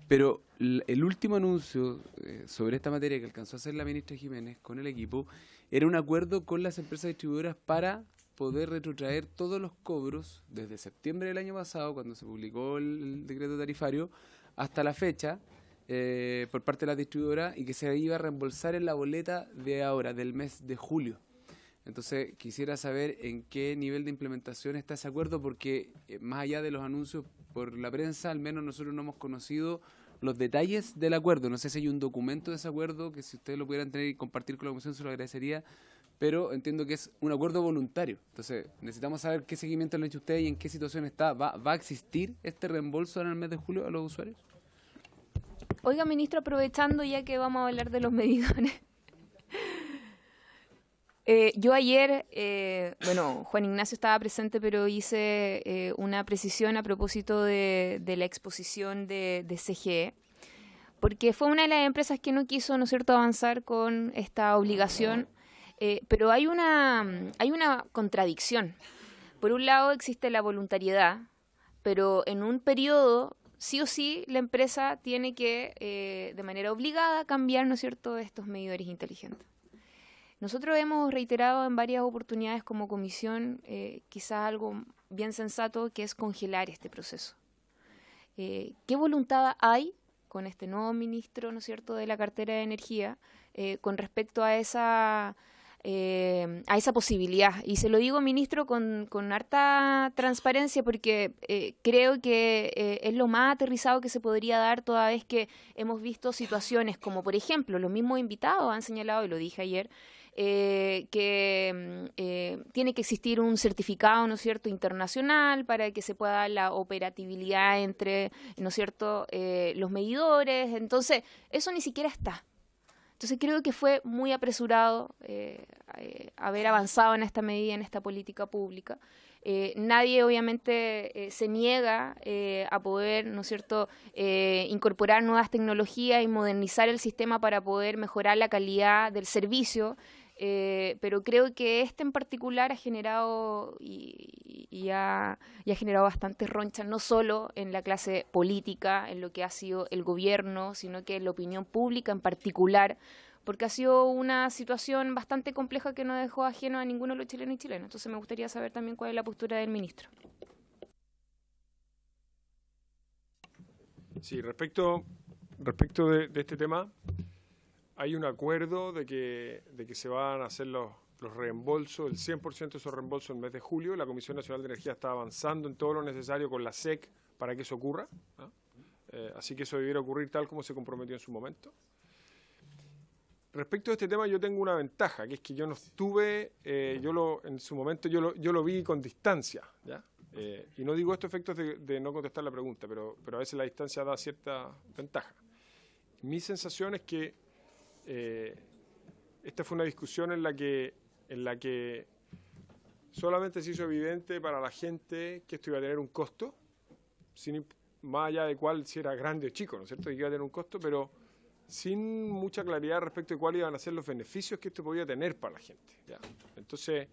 Pero el último anuncio sobre esta materia que alcanzó a hacer la ministra Jiménez con el equipo era un acuerdo con las empresas distribuidoras para poder retrotraer todos los cobros desde septiembre del año pasado, cuando se publicó el decreto tarifario, hasta la fecha por parte de las distribuidoras, y que se iba a reembolsar en la boleta de ahora, del mes de julio. Entonces quisiera saber en qué nivel de implementación está ese acuerdo, porque más allá de los anuncios por la prensa, al menos nosotros no hemos conocido los detalles del acuerdo. No sé si hay un documento de ese acuerdo, que si ustedes lo pudieran tener y compartir con la Comisión se lo agradecería, pero entiendo que es un acuerdo voluntario. Entonces necesitamos saber qué seguimiento le han hecho ustedes y en qué situación está. ¿Va a existir este reembolso en el mes de julio a los usuarios? Oiga, ministro, aprovechando ya que vamos a hablar de los medidores. Yo ayer, Juan Ignacio estaba presente, pero hice una precisión a propósito de la exposición de CGE, porque fue una de las empresas que no quiso, ¿no es cierto?, avanzar con esta obligación, pero hay una contradicción. Por un lado existe la voluntariedad, pero en un periodo, sí o sí, la empresa tiene que, de manera obligada, cambiar, ¿no es cierto?, estos medidores inteligentes. Nosotros hemos reiterado en varias oportunidades como comisión quizás algo bien sensato, que es congelar este proceso. ¿Qué voluntad hay con este nuevo ministro, ¿no es cierto?, de la cartera de energía con respecto a esa posibilidad? Y se lo digo, ministro, con harta transparencia, porque creo que es lo más aterrizado que se podría dar, toda vez que hemos visto situaciones como, por ejemplo, los mismos invitados han señalado, y lo dije ayer, que tiene que existir un certificado, ¿no es cierto?, internacional para que se pueda dar la operatividad entre, ¿no es cierto?, los medidores. Entonces, eso ni siquiera está. Entonces, creo que fue muy apresurado haber avanzado en esta medida, en esta política pública. Nadie, obviamente, se niega a poder, ¿no es cierto?, incorporar nuevas tecnologías y modernizar el sistema para poder mejorar la calidad del servicio. Pero creo que este en particular ha generado y ha generado bastantes ronchas, no solo en la clase política, en lo que ha sido el gobierno, sino que en la opinión pública en particular, porque ha sido una situación bastante compleja que no dejó ajeno a ninguno de los chilenos y chilenas. Entonces me gustaría saber también cuál es la postura del ministro. Sí, respecto de este tema, hay un acuerdo de que se van a hacer los reembolsos, el 100% de esos reembolsos en el mes de julio. La Comisión Nacional de Energía está avanzando en todo lo necesario con la SEC para que eso ocurra, ¿no? Así que eso debiera ocurrir tal como se comprometió en su momento. Respecto a este tema, yo tengo una ventaja, que es que yo no estuve, en su momento yo lo vi con distancia, ¿ya? Y no digo esto a efectos de no contestar la pregunta, pero a veces la distancia da cierta ventaja. Mi sensación es que esta fue una discusión en la que solamente se hizo evidente para la gente que esto iba a tener un costo, más allá de cuál, si era grande o chico, ¿no es cierto?, que iba a tener un costo, pero sin mucha claridad respecto de cuáles iban a ser los beneficios que esto podía tener para la gente, ¿ya? Entonces,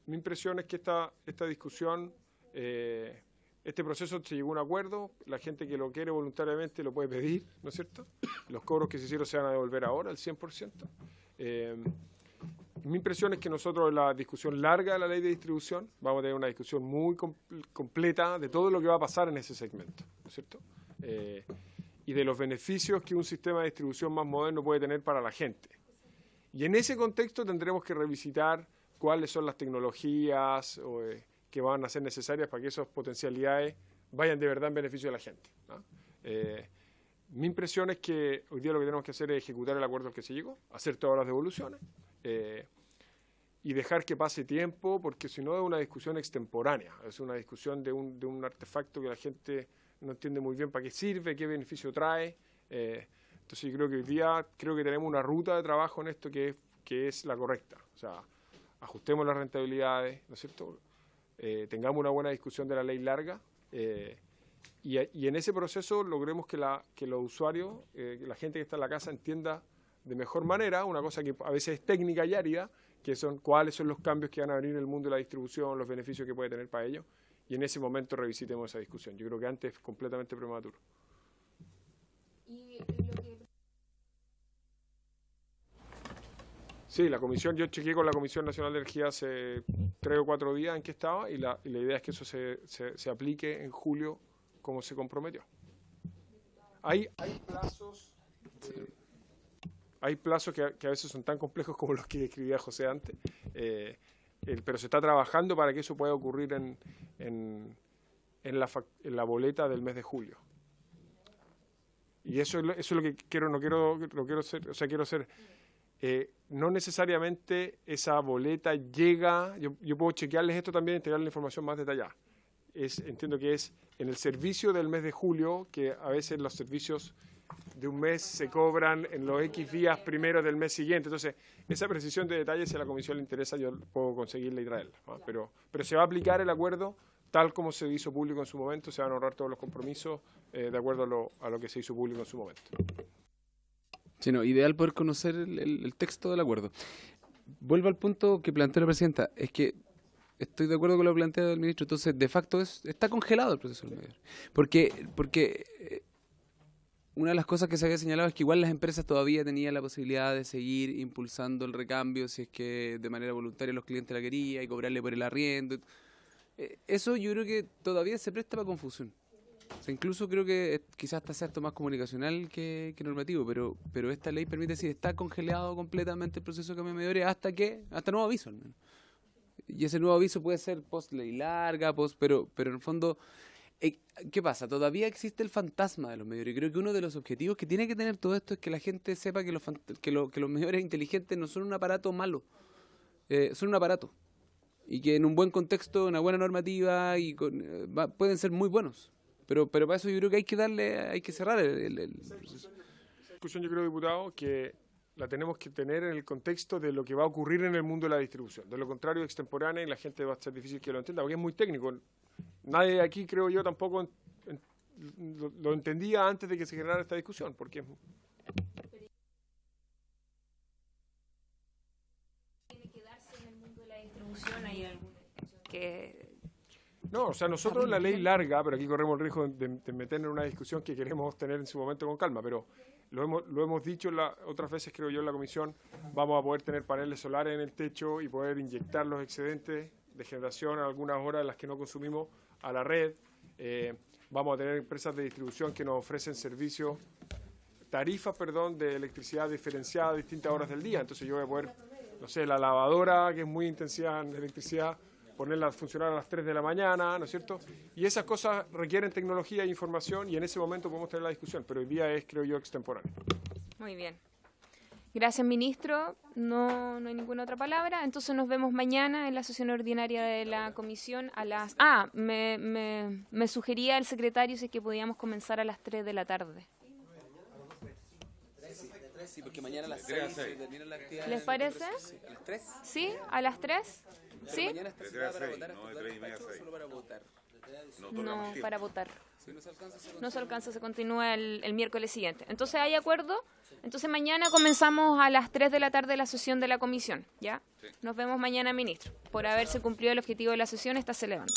mi impresión es que esta discusión, este proceso se llegó a un acuerdo, la gente que lo quiere voluntariamente lo puede pedir, ¿no es cierto? Los cobros que se hicieron se van a devolver ahora, el 100%. Mi impresión es que nosotros en la discusión larga de la ley de distribución vamos a tener una discusión muy completa de todo lo que va a pasar en ese segmento, ¿no es cierto? Y de los beneficios que un sistema de distribución más moderno puede tener para la gente. Y en ese contexto tendremos que revisitar cuáles son las tecnologías que van a ser necesarias para que esas potencialidades vayan de verdad en beneficio de la gente, ¿no? Mi impresión es que hoy día lo que tenemos que hacer es ejecutar el acuerdo al que se llegó, hacer todas las devoluciones y dejar que pase tiempo, porque si no es una discusión extemporánea, es una discusión de un artefacto que la gente no entiende muy bien para qué sirve, qué beneficio trae. Entonces yo creo que hoy día tenemos una ruta de trabajo en esto que es la correcta. O sea, ajustemos las rentabilidades, ¿no es cierto? Tengamos una buena discusión de la ley larga y en ese proceso logremos que los usuarios, la gente que está en la casa entienda de mejor manera una cosa que a veces es técnica y árida, que son cuáles son los cambios que van a venir en el mundo de la distribución, los beneficios que puede tener para ellos, y en ese momento revisitemos esa discusión. Yo creo que antes es completamente prematuro. Sí, la comisión, yo chequeé con la Comisión Nacional de Energía hace 3 o 4 días en que estaba, y la idea es que eso se aplique en julio como se comprometió. Hay plazos... Hay plazos que a veces son tan complejos como los que describía José antes, pero se está trabajando para que eso pueda ocurrir en la boleta del mes de julio. Y eso es lo que quiero hacer, o sea, quiero hacer. No necesariamente esa boleta llega, yo puedo chequearles esto también, entregarles la información más detallada. Entiendo que es en el servicio del mes de julio, que a veces los servicios de un mes se cobran en los X días primeros del mes siguiente. Entonces, esa precisión de detalles, si a la Comisión le interesa, yo puedo conseguirla y traerla, ¿no? Pero se va a aplicar el acuerdo tal como se hizo público en su momento, se van a ahorrar todos los compromisos de acuerdo a lo que se hizo público en su momento. Sí, no, ideal poder conocer el texto del acuerdo. Vuelvo al punto que planteó la presidenta, es que estoy de acuerdo con lo planteado del ministro, entonces de facto está congelado el proceso del mediador. Porque una de las cosas que se había señalado es que igual las empresas todavía tenían la posibilidad de seguir impulsando el recambio si es que de manera voluntaria los clientes la querían y cobrarle por el arriendo. Eso yo creo que todavía se presta para confusión. O sea, incluso creo que quizás hasta sea esto más comunicacional que normativo, pero esta ley permite decir está congelado completamente el proceso de cambio de medidores hasta nuevo aviso al menos. Y ese nuevo aviso puede ser post ley larga, pero en el fondo... ¿Qué pasa? Todavía existe el fantasma de los medidores. Creo que uno de los objetivos que tiene que tener todo esto es que la gente sepa que los medidores inteligentes no son un aparato malo, son un aparato. Y que en un buen contexto, una buena normativa, pueden ser muy buenos. Pero para eso yo creo que hay que cerrar el proceso. Esa discusión yo creo, diputado, que la tenemos que tener en el contexto de lo que va a ocurrir en el mundo de la distribución. De lo contrario, extemporánea, y la gente va a ser difícil que lo entienda, porque es muy técnico. Nadie aquí, creo yo, tampoco lo entendía antes de que se generara esta discusión, porque ¿Tiene que darse en el mundo de la distribución? ¿Hay alguna que...? No, o sea, nosotros la ley larga, pero aquí corremos el riesgo de meternos en una discusión que queremos tener en su momento con calma, pero lo hemos dicho otras veces, creo yo, en la comisión, vamos a poder tener paneles solares en el techo y poder inyectar los excedentes de generación a algunas horas en las que no consumimos a la red. Vamos a tener empresas de distribución que nos ofrecen servicios tarifas, de electricidad diferenciada a distintas horas del día. Entonces yo voy a poder, no sé, la lavadora, que es muy intensiva en electricidad, ponerla a funcionar a las 3 de la mañana, ¿no es cierto? Y esas cosas requieren tecnología e información y en ese momento podemos tener la discusión, pero hoy día es, creo yo, extemporáneo. Muy bien. Gracias, ministro. No hay ninguna otra palabra. Entonces nos vemos mañana en la sesión ordinaria de la comisión a las... me sugería el secretario si es que podíamos comenzar a las 3 de la tarde. Sí, porque mañana a las 6 se termina la actividad. ¿Les parece? ¿A las 3? ¿Sí? ¿A las 3? ¿Sí? Mañana está citada para votar solo para votar. No, para votar. No se alcanza, se continúa el miércoles siguiente. Entonces, ¿hay acuerdo? Entonces, mañana comenzamos a las 3 de la tarde la sesión de la comisión, ¿ya? Nos vemos mañana, ministro. Por haberse cumplido el objetivo de la sesión, está celebrando.